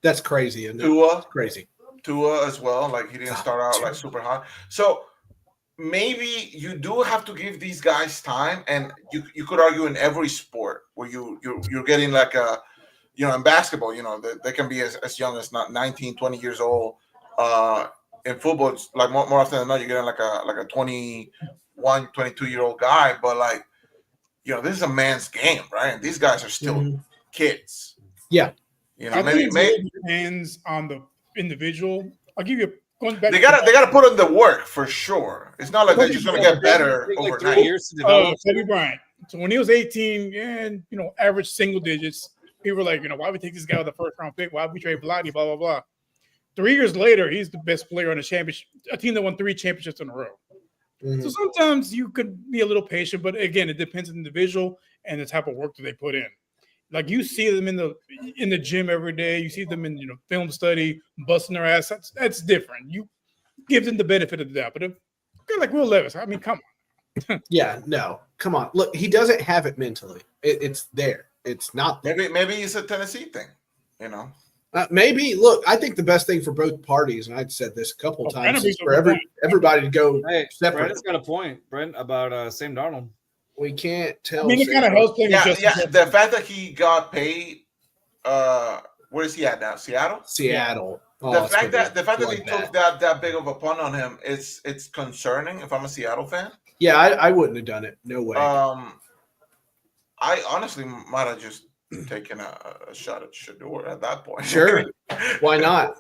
That's crazy, isn't it? Tua as well. Like he didn't start out like super hot. So maybe you do have to give these guys time, and you could argue in every sport where you're getting like a in basketball, they can be as young as not 19, 20 years old. In football, it's like more often than not, you're getting like a 21, 22-year-old guy. But like, this is a man's game, right? And these guys are still kids. Yeah. I think it depends on the individual. I'll give you going back. They gotta put in the work for sure. It's not like they're just gonna get better overnight. Like 3 years to develop. Kobe Bryant. So when he was 18 and average single digits, people were like, why we take this guy with the first round pick? Why we trade Vlade? Blah blah blah. 3 years later, he's the best player on a team that won 3 championships in a row. Mm-hmm. So sometimes you could be a little patient, but again, it depends on the individual and the type of work that they put in. Like you see them in the gym every day, you see them in film study, busting their ass. That's different. You give them the benefit of the doubt. But if like Will Levis, I mean, come on. Yeah, no, come on. Look, he doesn't have it mentally. It's there. It's not there. Maybe it's a Tennessee thing, maybe. Look, I think the best thing for both parties, and I've said this a couple of times, is for everybody to go separate. Brent's got a point, Brent, about Sam Darnold. We can't tell. I mean, it kind of helps him. Yeah. The fact that he got paid. Where is he at now? Seattle. Oh, the fact that they took that big of a punt on him, it's concerning. If I'm a Seattle fan. Yeah, I wouldn't have done it. No way. I honestly might have just taken a shot at Shador at that point. Sure. Why not?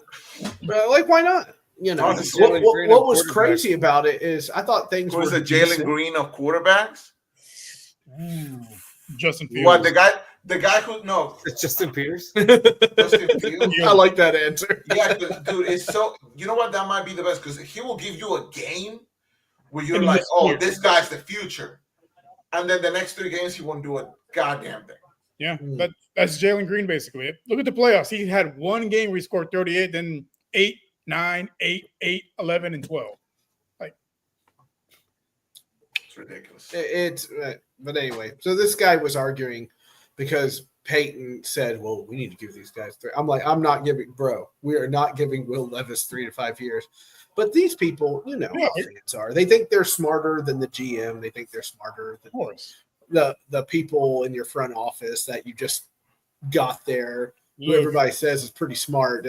Why not? Honestly, what was crazy about it is I thought things was a Jalen Green of quarterbacks. Justin Fields. What the guy who it's Justin Peters. Justin Fields. I like that answer. Yeah, dude, it's so what that might be the best because he will give you a game where you're like, oh, this guy's the future, and then the next 3 games he won't do a goddamn thing. Yeah, that's Jalen Green basically. Look at the playoffs. He had 1 game where he scored 38, then 8, 9, 8, 8, 11, and 12. Like it's ridiculous. But anyway, so this guy was arguing because Peyton said, well, we need to give these guys 3. I'm like, we are not giving Will Levis 3 to 5 years. But these people, how fans are. They think they're smarter than the GM. They think they're smarter than the people in your front office that you just got there, who everybody says is pretty smart.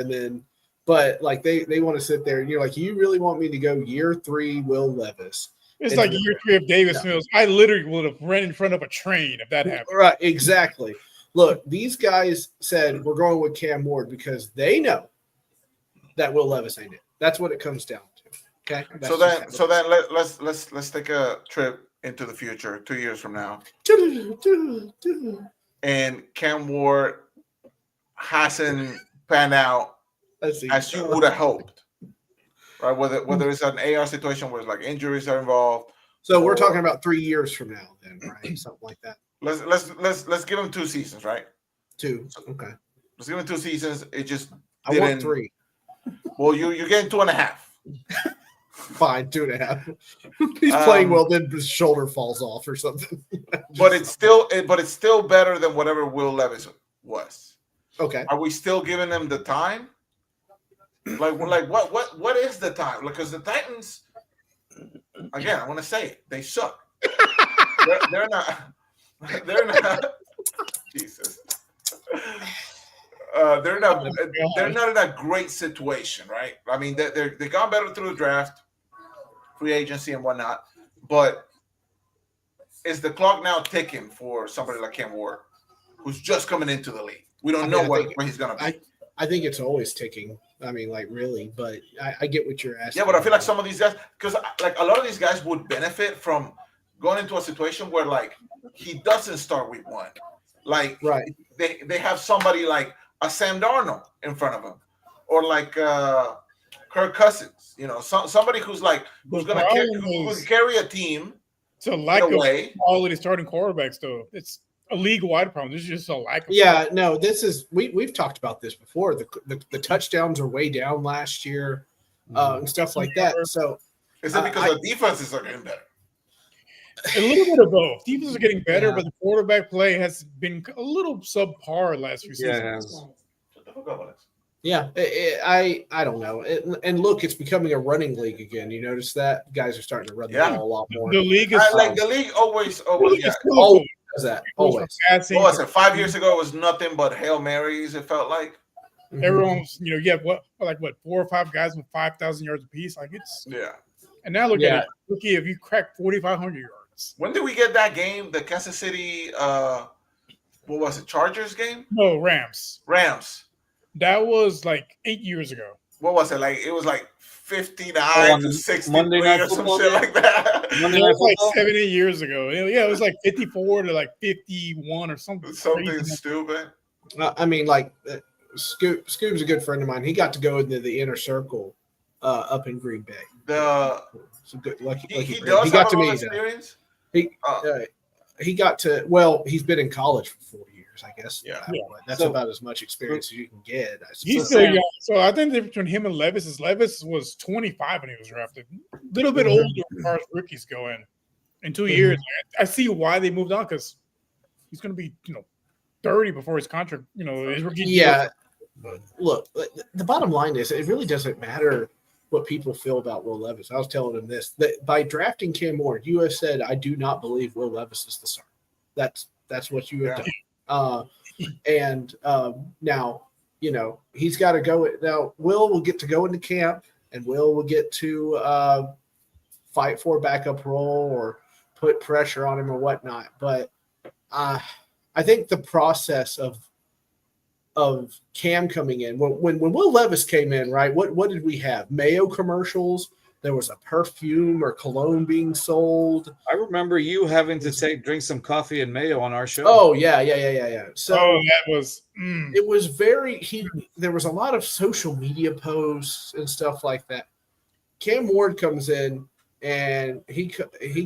But like they want to sit there and you're like, you really want me to go year 3 Will Levis? It's like year 3 of Davis Mills. I literally would have ran in front of a train if that happened. Right, exactly. Look, these guys said we're going with Cam Ward because they know that Will Levis ain't it. That's what it comes down to. Okay. So then let's take a trip into the future 2 years from now. And Cam Ward hasn't panned out as you would have hoped. Right, whether it's an AR situation where it's like injuries are involved. So we're talking about 3 years from now, then, right? Something like that. Let's give him 2 seasons, right? 2, okay. Let's give him 2 seasons. It just I want 3. Well, you're getting 2.5. Fine, 2.5. He's playing well, then his shoulder falls off or something. But it's still better than whatever Will Levis was. Okay. Are we still giving them the time? Like what is the time? Because the Titans, again, I want to say it, they suck. they're not. Jesus. They're not in a great situation, right? I mean, they got better through the draft, free agency, and whatnot. But is the clock now ticking for somebody like Cam Ward, who's just coming into the league? We don't know where he's going to be. I think it's always ticking. I mean, like really, but I get what you're asking. Yeah, but I feel like some of these guys, because like a lot of these guys would benefit from going into a situation where like he doesn't start week 1. Like right. they have somebody like a Sam Darnold in front of him, or like Kirk Cousins. You know, somebody who's like who's gonna carry a team. It's a lack of quality starting quarterbacks, though. It's a league-wide problem. This is just a lack of. Yeah, no, this is we've talked about this before. The touchdowns are way down last year, and stuff like that. So is it because the defenses are getting better? A little bit of both. Defenses are getting better, but the quarterback play has been a little subpar last few seasons. Yeah, I don't know. And look, it's becoming a running league again. You notice that guys are starting to run the ball a lot more. The league is like the league always always does that. Always. What was it? 5 years ago, it was nothing but Hail Marys. It felt like everyone's, you have what 4 or 5 guys with 5,000 yards apiece. Like it's And now look at it. Look if you crack 4,500 yards. When did we get that game? The Kansas City, what was it? Chargers game? No, Rams. That was like 8 years ago. What was it like? It was like 59 to 60 or some shit like that. It was like 7, 8 years ago. Yeah, it was like 54 to like 51 or something. Something stupid. I mean, like Scoob's a good friend of mine. He got to go into the inner circle up in Green Bay. He got to meet experience. He got to. Well, he's been in college for 4 years, I guess. Yeah. That's about as much experience as you can get. He's still young. So I think the difference between him and Levis is Levis was 25 when he was drafted. A little bit older as far as rookies go in 2 years. I see why they moved on because he's going to be 30 before his contract. His rookie. Yeah. Look, the bottom line is it really doesn't matter what people feel about Will Levis. I was telling him this, that by drafting Cam Ward, you have said, I do not believe Will Levis is the starter. That's what you have done. Now, he's got to go. Now, will get to go into camp, and will get to fight for a backup role or put pressure on him or whatnot. But I think the process of Cam coming in, when Will Levis came in, right? What did we have? Mayo commercials. There was a perfume or cologne being sold. I remember you having to drink some coffee and mayo on our show. Oh yeah. So that was it was very there was a lot of social media posts and stuff like that. Cam Ward comes in and he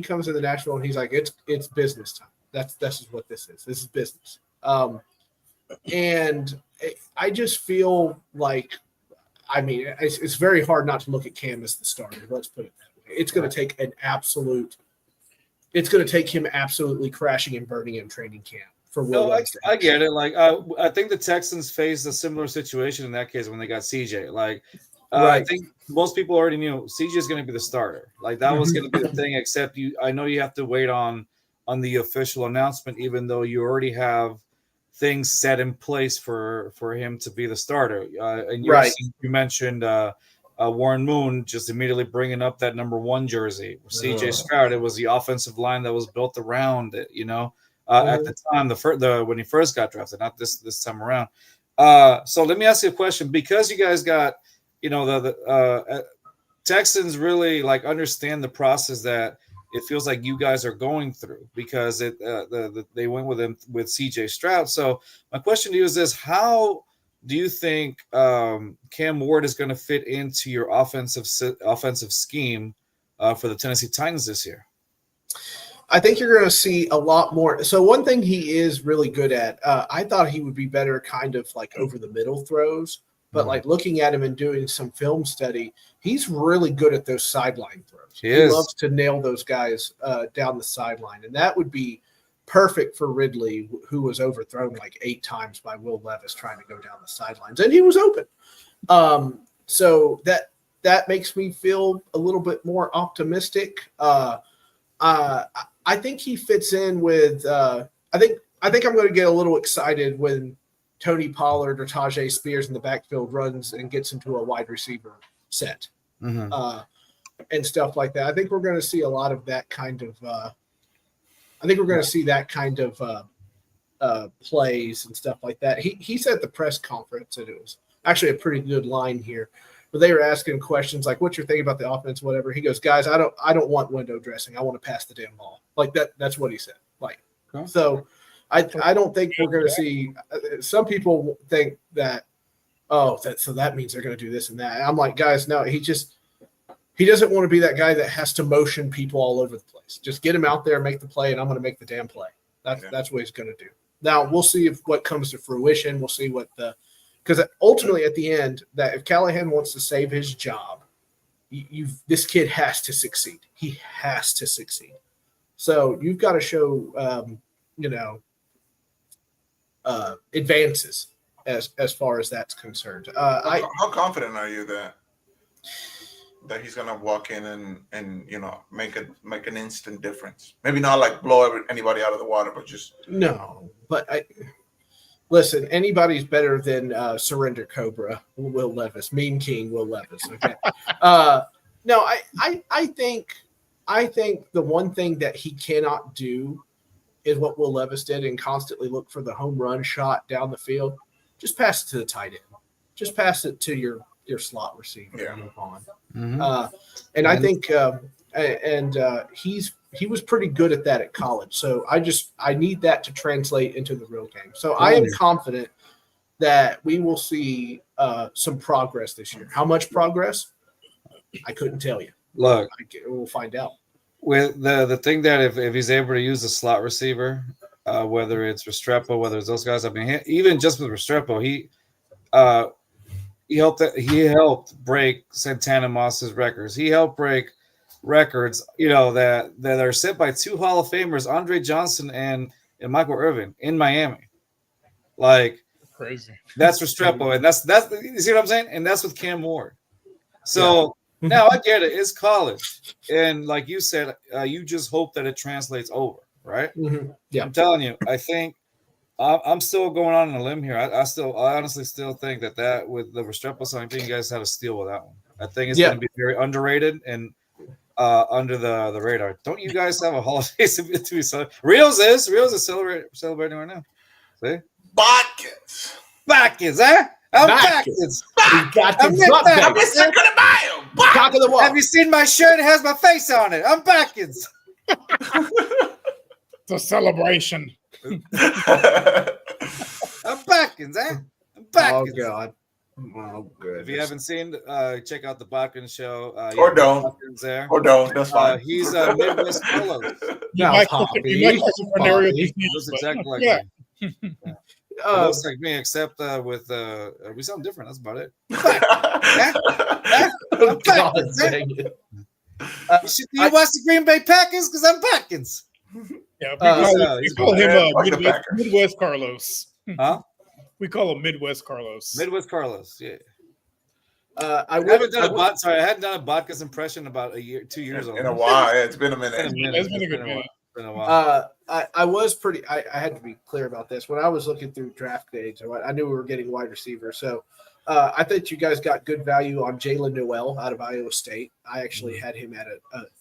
comes to the Nashville and he's like, it's business time. This is what this is. This is business. And I just feel like, I mean, it's very hard not to look at Cam as the starter. Let's put it that way. It's going to take him absolutely crashing and burning in training camp for Will. I get it. Like, I think the Texans faced a similar situation in that case when they got CJ. Like, I think most people already knew CJ is going to be the starter. Like, that was going to be the thing. Except I know you have to wait on the official announcement, even though you already have things set in place for him to be the starter. And you mentioned Warren Moon just immediately bringing up that number 1 jersey. CJ Stroud, it was the offensive line that was built around it, at the time, when he first got drafted, not this time around. So let me ask you a question, because you guys got, the Texans really like understand the process that it feels like you guys are going through, because they went with CJ Stroud. So my question to you is this: how do you think Cam Ward is going to fit into your offensive scheme for the Tennessee Titans this year? I think you're going to see a lot more. So one thing he is really good at, I thought he would be better kind of like over the middle throws. But like looking at him and doing some film study, he's really good at those sideline throws. He loves to nail those guys down the sideline. And that would be perfect for Ridley, who was overthrown like 8 times by Will Levis trying to go down the sidelines. And he was open. So that makes me feel a little bit more optimistic. I think he fits in with I think I'm going to get a little excited when Tony Pollard or Tajay Spears in the backfield runs and gets into a wide receiver set and stuff like that. I think we're going to see a lot of that kind of plays and stuff like that. He said at the press conference that it actually a pretty good line here. But they were asking questions like, "What's your thing about the offense?" Whatever. He goes, "Guys, I don't want window dressing. I want to pass the damn ball." Like that. That's what he said. Like, so I don't think we're going to see. Some people think that, so that means they're going to do this and that. I'm like, guys, no. He doesn't want to be that guy that has to motion people all over the place. Just get him out there, make the play, and I'm going to make the damn play. That's what he's going to do. Now we'll see what comes to fruition. We'll see because ultimately at the end, that if Callahan wants to save his job, this kid has to succeed. He has to succeed. So you've got to show, advances as far as that's concerned. How confident are you that he's gonna walk in and make an instant difference? Maybe not like blow anybody out of the water, but just no. But listen, anybody's better than Surrender Cobra, Will Levis, Mean King, Will Levis. Okay. No, I think the one thing that he cannot do is what Will Levis did and constantly look for the home run shot down the field. Just pass it to the tight end. Just pass it to your slot receiver. Yeah. And move on. Mm-hmm. And I think he was pretty good at that at college. So I need that to translate into the real game. So I am confident that we will see some progress this year. How much progress? I couldn't tell you. Look, we'll find out. With the thing that if he's able to use a slot receiver, whether it's Restrepo, whether it's those guys, I mean, even just with Restrepo, he helped break Santana Moss's records. He helped break records, that are set by two Hall of Famers, Andre Johnson and Michael Irvin in Miami. Like crazy. That's Restrepo, and that's you see what I'm saying? And that's with Cam Ward. So now I get it. It's college, and like you said, you just hope that it translates over, right? Mm-hmm. Yeah, I'm telling you, I think I'm still going on a limb here. I honestly still think that with the Restrepo sign, I think you guys had a steal with that one. I think it's going to be very underrated and under the radar. Don't you guys have a holiday to be celebrating? Rios is celebrating right now. See? Batkins, eh? I'm Batkins. I'm Cock of the wall. Have you seen my shirt? It has my face on it. I'm Batkins. It's a celebration. I'm Batkins, eh? I'm Batkins. Oh, God. Oh, good. If you haven't seen, check out the Batkins show. Or don't. There. Or don't. That's fine. He's Midwest Carlos. That's exactly like yeah. me. It looks like me, except with we sound different. That's about it. I'm Batkins. You watch the Green Bay Packers because I'm Batkins. Yeah, we call him Midwest Carlos. Huh? We call him Midwest Carlos. Midwest Carlos, yeah. I hadn't done a Batkins impression about 2 years ago. In a while, yeah, it's been a minute. It's been a good minute. Been a while. I was pretty. I had to be clear about this when I was looking through draft days. I knew we were getting wide receiver, so I think you guys got good value on Jalen Noel out of Iowa State. I actually had him at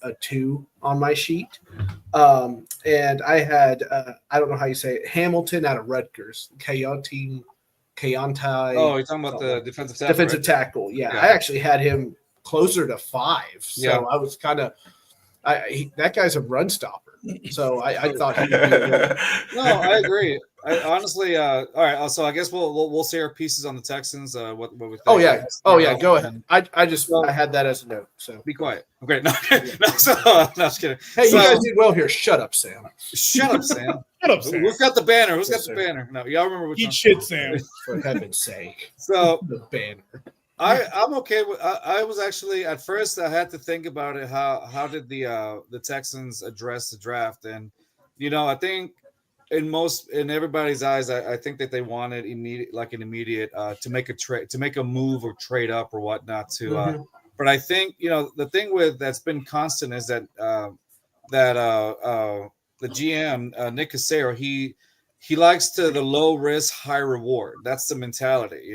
a 2 on my sheet, and I had I don't know how you say it, Hamilton out of Rutgers, Keontae. Oh, you're talking about the defensive tackle. Defensive tackle, yeah. I actually had him closer to 5, so I was kind of. That guy's a run stopper. So I thought he would be No, I agree. I honestly, all right. So I guess we'll say our pieces on the Texans. What we think. Oh yeah. Go ahead. I had that as a note. So be quiet. Okay. No, no, just kidding. Hey, you guys did well here. Shut up, Sam. Shut up, Sam. Shut up, Sam. Who's got the banner? Who's got the banner? No, y'all remember which Eat one? shit, Sam. For heaven's sake. So the banner. I'm okay with. I was actually at first I had to think about it. How did the Texans address the draft? And I think in everybody's eyes, I think that they wanted immediate to make a trade, to make a move or trade up or whatnot to. But I think the thing that's been constant is that the GM Nick Cassero he likes the low risk high reward. That's the mentality,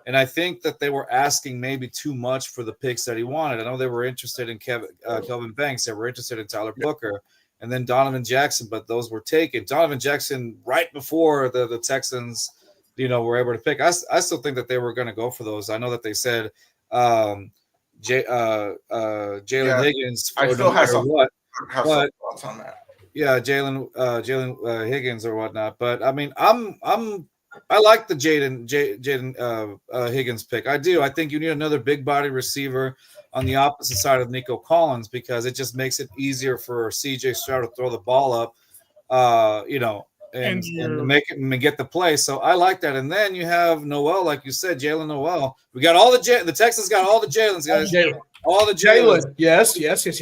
And I think that they were asking maybe too much for the picks that he wanted. I know they were interested in Kelvin Banks. They were interested in Tyler Booker and then Donovan Jackson, but those were taken. Donovan Jackson right before the Texans were able to pick. I still think that they were going to go for those. I know that they said Jalen Higgins. I still have some thoughts on that. Yeah, Jalen Higgins or whatnot. But I mean, I like the Jaden Higgins pick. I do. I think you need another big body receiver on the opposite side of Nico Collins because it just makes it easier for CJ Stroud to throw the ball up, and make it and get the play. So I like that. And then you have Noel, like you said, Jalen Noel. We got all the Texans got all the Jalen's, guys. All the Jalen. Yes. Yes. It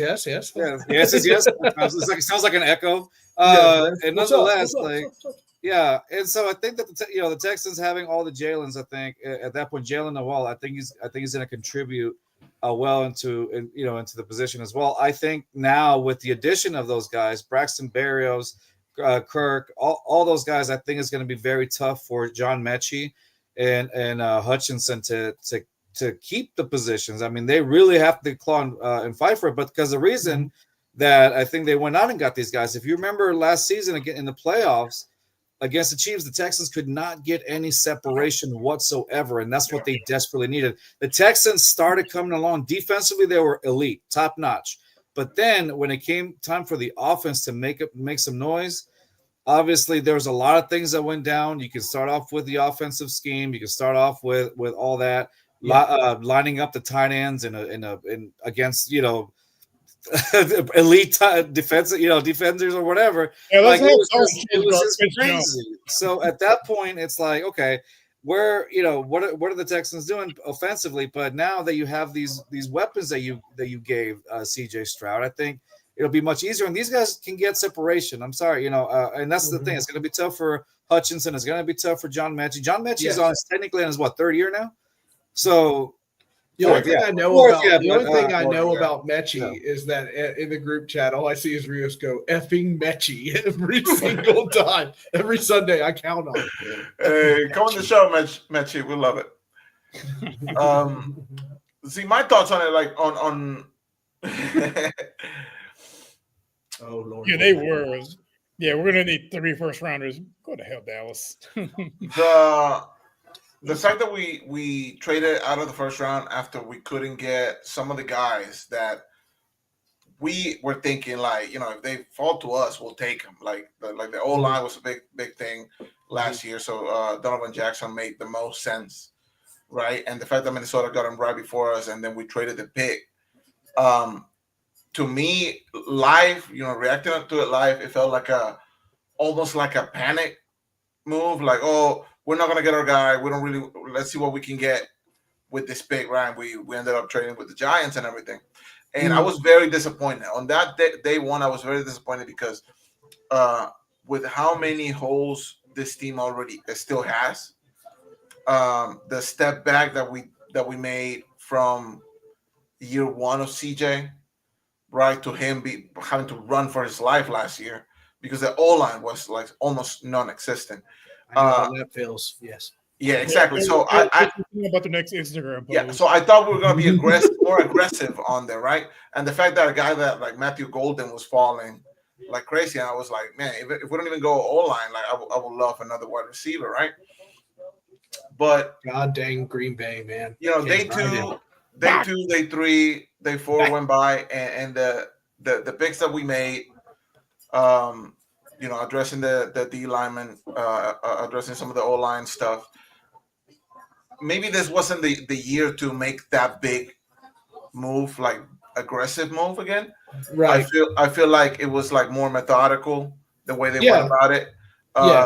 sounds like an echo. And nonetheless, yeah. And so I think that the Texans having all the Jalen's, I think at that point, Jalen Noel, I think he's going to contribute well into the position as well. I think now with the addition of those guys, Braxton Berrios, Kirk, all those guys, I think is going to be very tough for John Mechie and Hutchinson to keep the positions. I mean, they really have to claw and fight for it. But because the reason that I think they went out and got these guys, if you remember last season again in the playoffs against the Chiefs, the Texans could not get any separation whatsoever, and that's what they desperately needed. The Texans started coming along defensively; they were elite, top notch. But then when it came time for the offense to make some noise, obviously there was a lot of things that went down. You can start off with the offensive scheme. You can start off with all that. Lining up the tight ends in against elite defenders or whatever. Yeah, it was just crazy. So at that point, it's like, okay, what are the Texans doing offensively? But now that you have these weapons that you gave CJ Stroud, I think it'll be much easier, and these guys can get separation. I'm sorry, and that's the thing. It's going to be tough for Hutchinson. It's going to be tough for John Mechie. John Mechie is technically in his third year now. So the only thing I know about Mechie is that in the group chat, all I see is Rios go effing Mechie every single time. Every Sunday, I count on it. Hey, come on the show, Mechie. We love it. See, my thoughts on it, like on. Oh Lord. Yeah, they were. Yeah, we're gonna need 3 first rounders. Go to hell, Dallas. The fact that we traded out of the first round after we couldn't get some of the guys that we were thinking, like, if they fall to us, we'll take them. Like the O-line was a big thing last year, so Donovan Jackson made the most sense, right? And the fact that Minnesota got him right before us, and then we traded the pick. To me, live, reacting to it live, it felt like almost like a panic move, like, oh, we're not going to get our guy. We don't really. Let's see what we can get with this pick, right? We ended up trading with the Giants and everything. And I was very disappointed. On that day one, I was very disappointed because with how many holes this team already still has, the step back that we made from year one of CJ, right, to him having to run for his life last year because the O-line was like almost non-existent. I know how that feels. Yes. Yeah, exactly. So I about the next Instagram post. Yeah, so I thought we were going to be more aggressive on there, right? And the fact that a guy that like Matthew Golden was falling like crazy, and I was like, man, if we don't even go O-line, like I would love another wide receiver, right? But God dang Green Bay, man. Day 2, day 3, day 4 went by, and the picks that we made, addressing the D lineman, addressing some of the O-line stuff. Maybe this wasn't the year to make that big move, like aggressive move again. Right. I feel like it was like more methodical the way they went about it.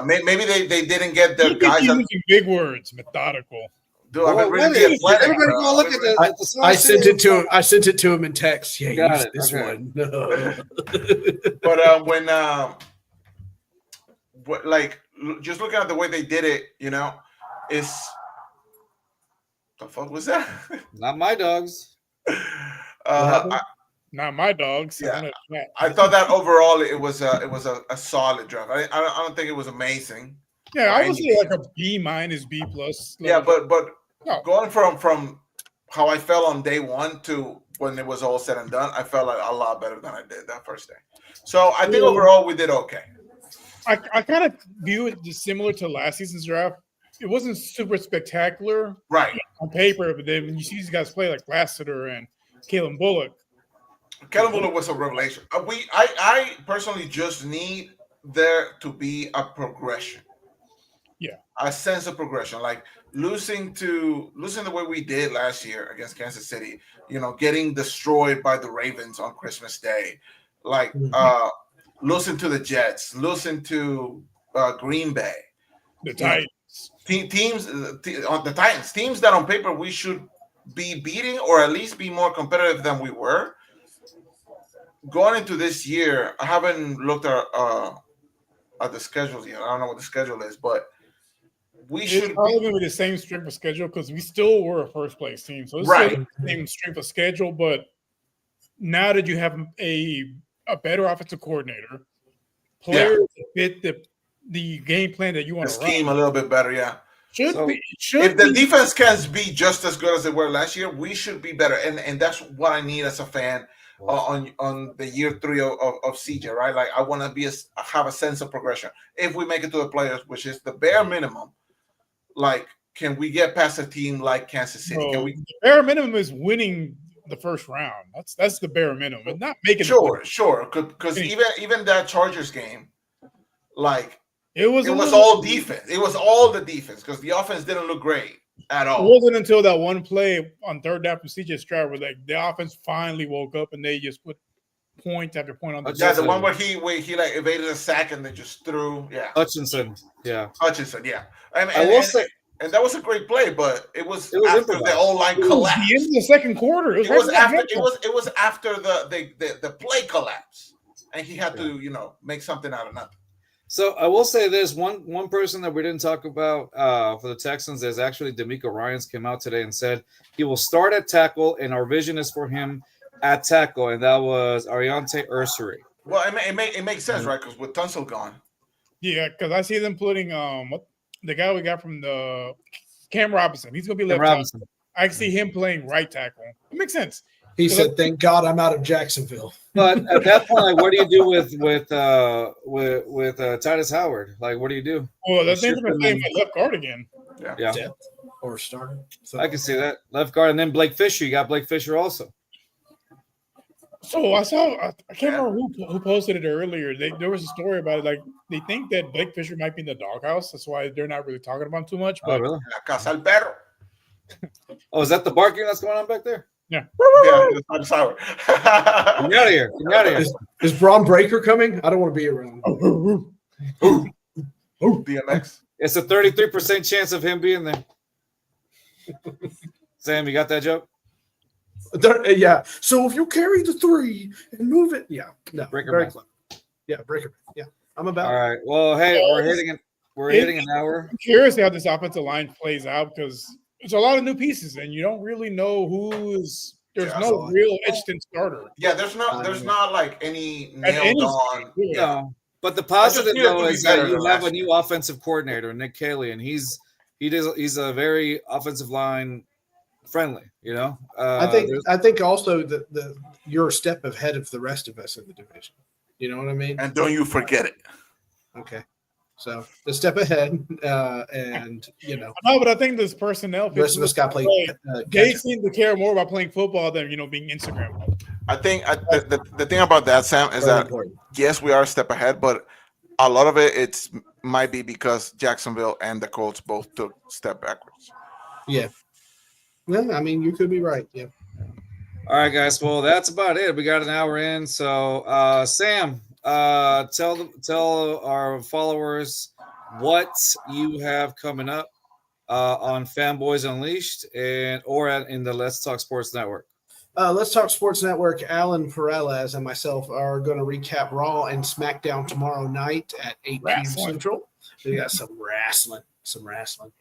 Maybe they didn't get their guys. Using big words, methodical. Dude, everybody go look at the I sent it to him. I sent it to him in text. Yeah, use this one. But like just looking at the way they did it, it's the fuck was that? Not my dogs. Not my dogs. Yeah, I thought that overall it was a solid draft. I don't think it was amazing. Yeah, I would say like a B-, B+. Yeah, but going from how I felt on day one to when it was all said and done, I felt like a lot better than I did that first day. So I think overall we did okay. I kind of view it similar to last season's draft. it wasn't super spectacular Right. on paper, but then when you see these guys play like Lassiter and Kalen Bullock, Kellen Bullock was a revelation. I personally just need there to be a progression. Yeah. A sense of progression. Like losing the way we did last year against Kansas City, getting destroyed by the Ravens on Christmas Day. Like losing to the Jets, losing to Green Bay. the Titans. The Titans, teams that on paper we should be beating or at least be more competitive than we were. Going into this year, I haven't looked at the schedules yet. I don't know what the schedule is, but we should probably going to be the same strength of schedule because we still were a first place team. So it's Right. still the same strength of schedule, but now that you have a better offensive coordinator, players fit the game plan that you want to run. scheme a little bit better, yeah. If the defense can be just as good as they were last year, we should be better, and that's what I need as a fan on the year 3 of CJ, right? Like I want to have a sense of progression. If we make it to the playoffs, which is the bare minimum, like can we get past a team like Kansas City? The bare minimum is winning the first round. That's the bare minimum, and not making sure, because even that Chargers game, like. It was all defense. It was all the defense because the offense didn't look great at all. It wasn't until that one play on third down from CJ Stroud where the offense finally woke up and they just put point after point on the the one where he like evaded a sack and they just threw. Yeah, Hutchinson. Yeah. I will say, and that was a great play, but it was after the O-line collapsed. The end of the second quarter. It was after the play collapse, and he had to make something out of nothing. So I will say this one person that we didn't talk about for the Texans is actually D'Amico Ryans came out today and said he will start at tackle and our vision is for him at tackle, and that was Ariante Ursary. Well, it makes sense, right? Because with Tunsil gone. Yeah, because I see them putting the guy we got from the Cam Robinson. He's gonna be left tackle. I see him playing right tackle. It makes sense. He said, "Thank God I'm out of Jacksonville." But at that point, like, what do you do with Titus Howard? Like, what do you do? Well, that's they're going to play my left guard again. Yeah. Or starter. So. I can see that left guard, and then Blake Fisher. You got Blake Fisher also. So I can't remember who posted it earlier. There was a story about it. Like they think that Blake Fisher might be in the doghouse. That's why they're not really talking about him too much. But La casa al perro. Oh, is that the barking that's going on back there? Yeah. I'm sorry. Get out of here. Is Braun Breaker coming? I don't want to be around. DMX. It's a 33% chance of him being there. Sam, you got that joke? Yeah. So if you carry the 3 and move it, no, Breaker very man. close. Yeah, Breaker. Yeah, I'm about. All right. Well, hey, we're hitting an hour. I'm curious how this offensive line plays out because there's a lot of new pieces, and you don't really know who is. There's no real instant starter. Yeah, there's not like any nailed on. No, but the positive though is that you have a new offensive coordinator, Nick Caley, and he's a very offensive line friendly. I think also that you're a step ahead of the rest of us in the division. You know what I mean? And don't you forget it. Okay. So the step ahead, and No, but I think this personnel. The rest of us got played. They seem to care more about playing football than being Instagram. I think the thing about that, Sam, is that yes, we are a step ahead, but a lot of it might be because Jacksonville and the Colts both took step backwards. Yeah. Well, I mean, you could be right. Yeah. All right, guys. Well, that's about it. We got an hour in. So, Sam, tell our followers what you have coming up on Fanboys Unleashed or in the Let's Talk Sports Network. Let's Talk Sports Network. Alan Perez and myself are going to recap Raw and SmackDown tomorrow night at 8 p.m. Central. We got some wrestling.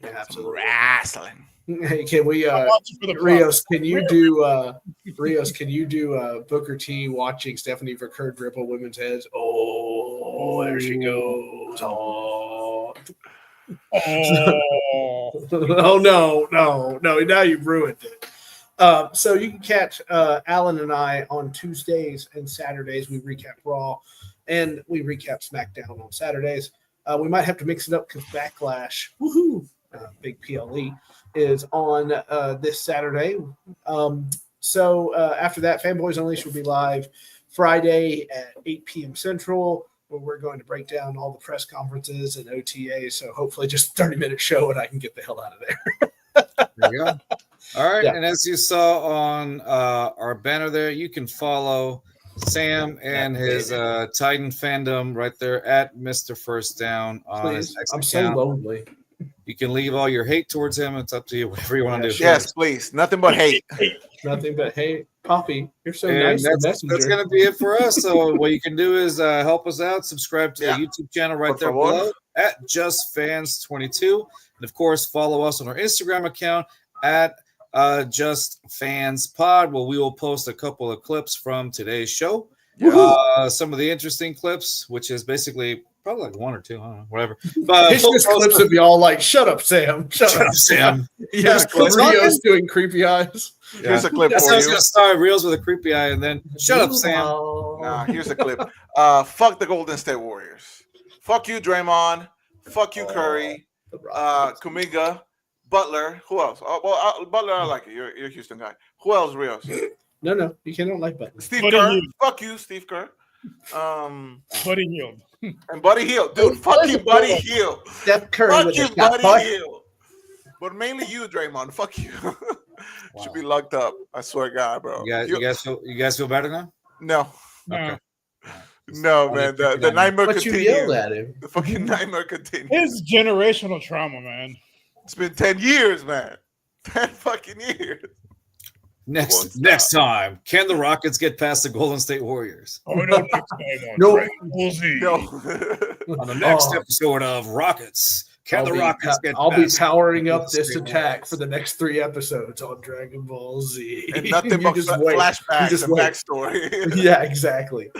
Yeah, absolutely. Wrestling. Hey, can we Rios, can you do Booker T watching Stephanie Verker dribble women's heads? Oh, there she goes. Oh no. Now you've ruined it. So you can catch Alan and I on Tuesdays and Saturdays. We recap Raw and we recap SmackDown on Saturdays. We might have to mix it up because Backlash. Woohoo! Big PLE, is on this Saturday. So after that, Fanboys Unleashed will be live Friday at 8 p.m. Central, where we're going to break down all the press conferences and OTA. So hopefully just a 30-minute show and I can get the hell out of there. There you go. All right. Yeah. And as you saw on our banner there, you can follow Sam and his Titan fandom right there at Mr. First Down on his X I'm account. so lonely. You can leave all your hate towards him. It's up to you, whatever you want to do. Yes, please. Nothing but hate. Nothing but, hey, Poppy, you're so And nice. that's going to be it for us. So what you can do is help us out. Subscribe to the YouTube channel right there below at JustFans22. And, of course, follow us on our Instagram account at JustFansPod, where we will post a couple of clips from today's show. Some of the interesting clips, which is basically probably like one or two, I don't know, whatever. But it's just clips of y'all like, shut up, Sam. Shut up, Sam. Yeah, Rio's doing creepy eyes. Yeah. Here's a clip That's for how you. it's going to start, Reels with a creepy eye, and then shut up, Sam. Nah, here's a clip. Fuck the Golden State Warriors. Fuck you, Draymond. Fuck you, Curry. Kuminga. Butler. Who else? Butler, I like it. You're a Houston guy. Who else, Rios? No, you cannot like Butler. Steve Kerr. Fuck you, Steve Kerr. Buddy Hield. And Buddy Hield. Dude, fuck you, Buddy Hield. Steph Curry. Fuck you, Buddy Hield. But mainly you, Draymond. Fuck you. Should be locked up. I swear to God, bro. You guys feel better now? No. Okay. No, man. The nightmare continues. But you yelled at him. The fucking nightmare continues. It's generational trauma, man. It's been 10 years, man. 10 fucking years. Next time, can the Rockets get past the Golden State Warriors? Oh, no. No. On the next episode of Rockets, can the Rockets get I'll be past powering up Golden this State attack Warriors? for the next 3 episodes on Dragon Ball Z. And nothing but flashbacks and backstory. Yeah, exactly.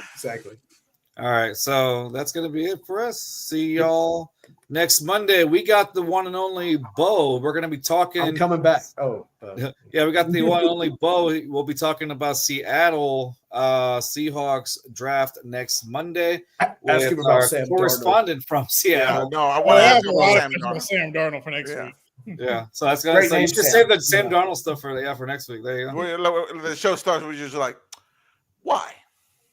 All right, so that's going to be it for us. See y'all next Monday. We got the one and only Bo. We're going to be talking. I'm coming back. Yeah, we got the one and only Bo. We'll be talking about Seattle Seahawks draft next Monday. Ask him about Sam correspondent from Seattle. Yeah, no, I want to ask about Sam Darnold for next week. Yeah, so that's going to say, you should save the Sam Darnold stuff for next week. There you go. When the show starts, we're just like, why?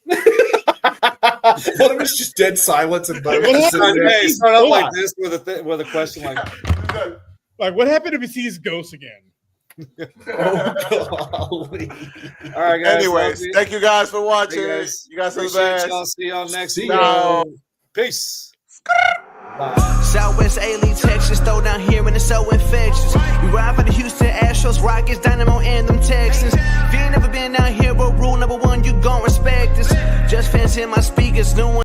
What if it's just dead silence and start out like this with a question like what happened if he sees ghosts again? All right, guys. Anyways, thank you guys for watching. You guys are the best. Y'all. See y'all next week. Peace. Southwest A-League, Texas, throw down here and it's so infectious. We ride for the Houston Astros, Rockets, Dynamo, and them Texans. If you ain't never been down here, well, rule number 1, you gon' respect us. Just fans in my speakers, new one.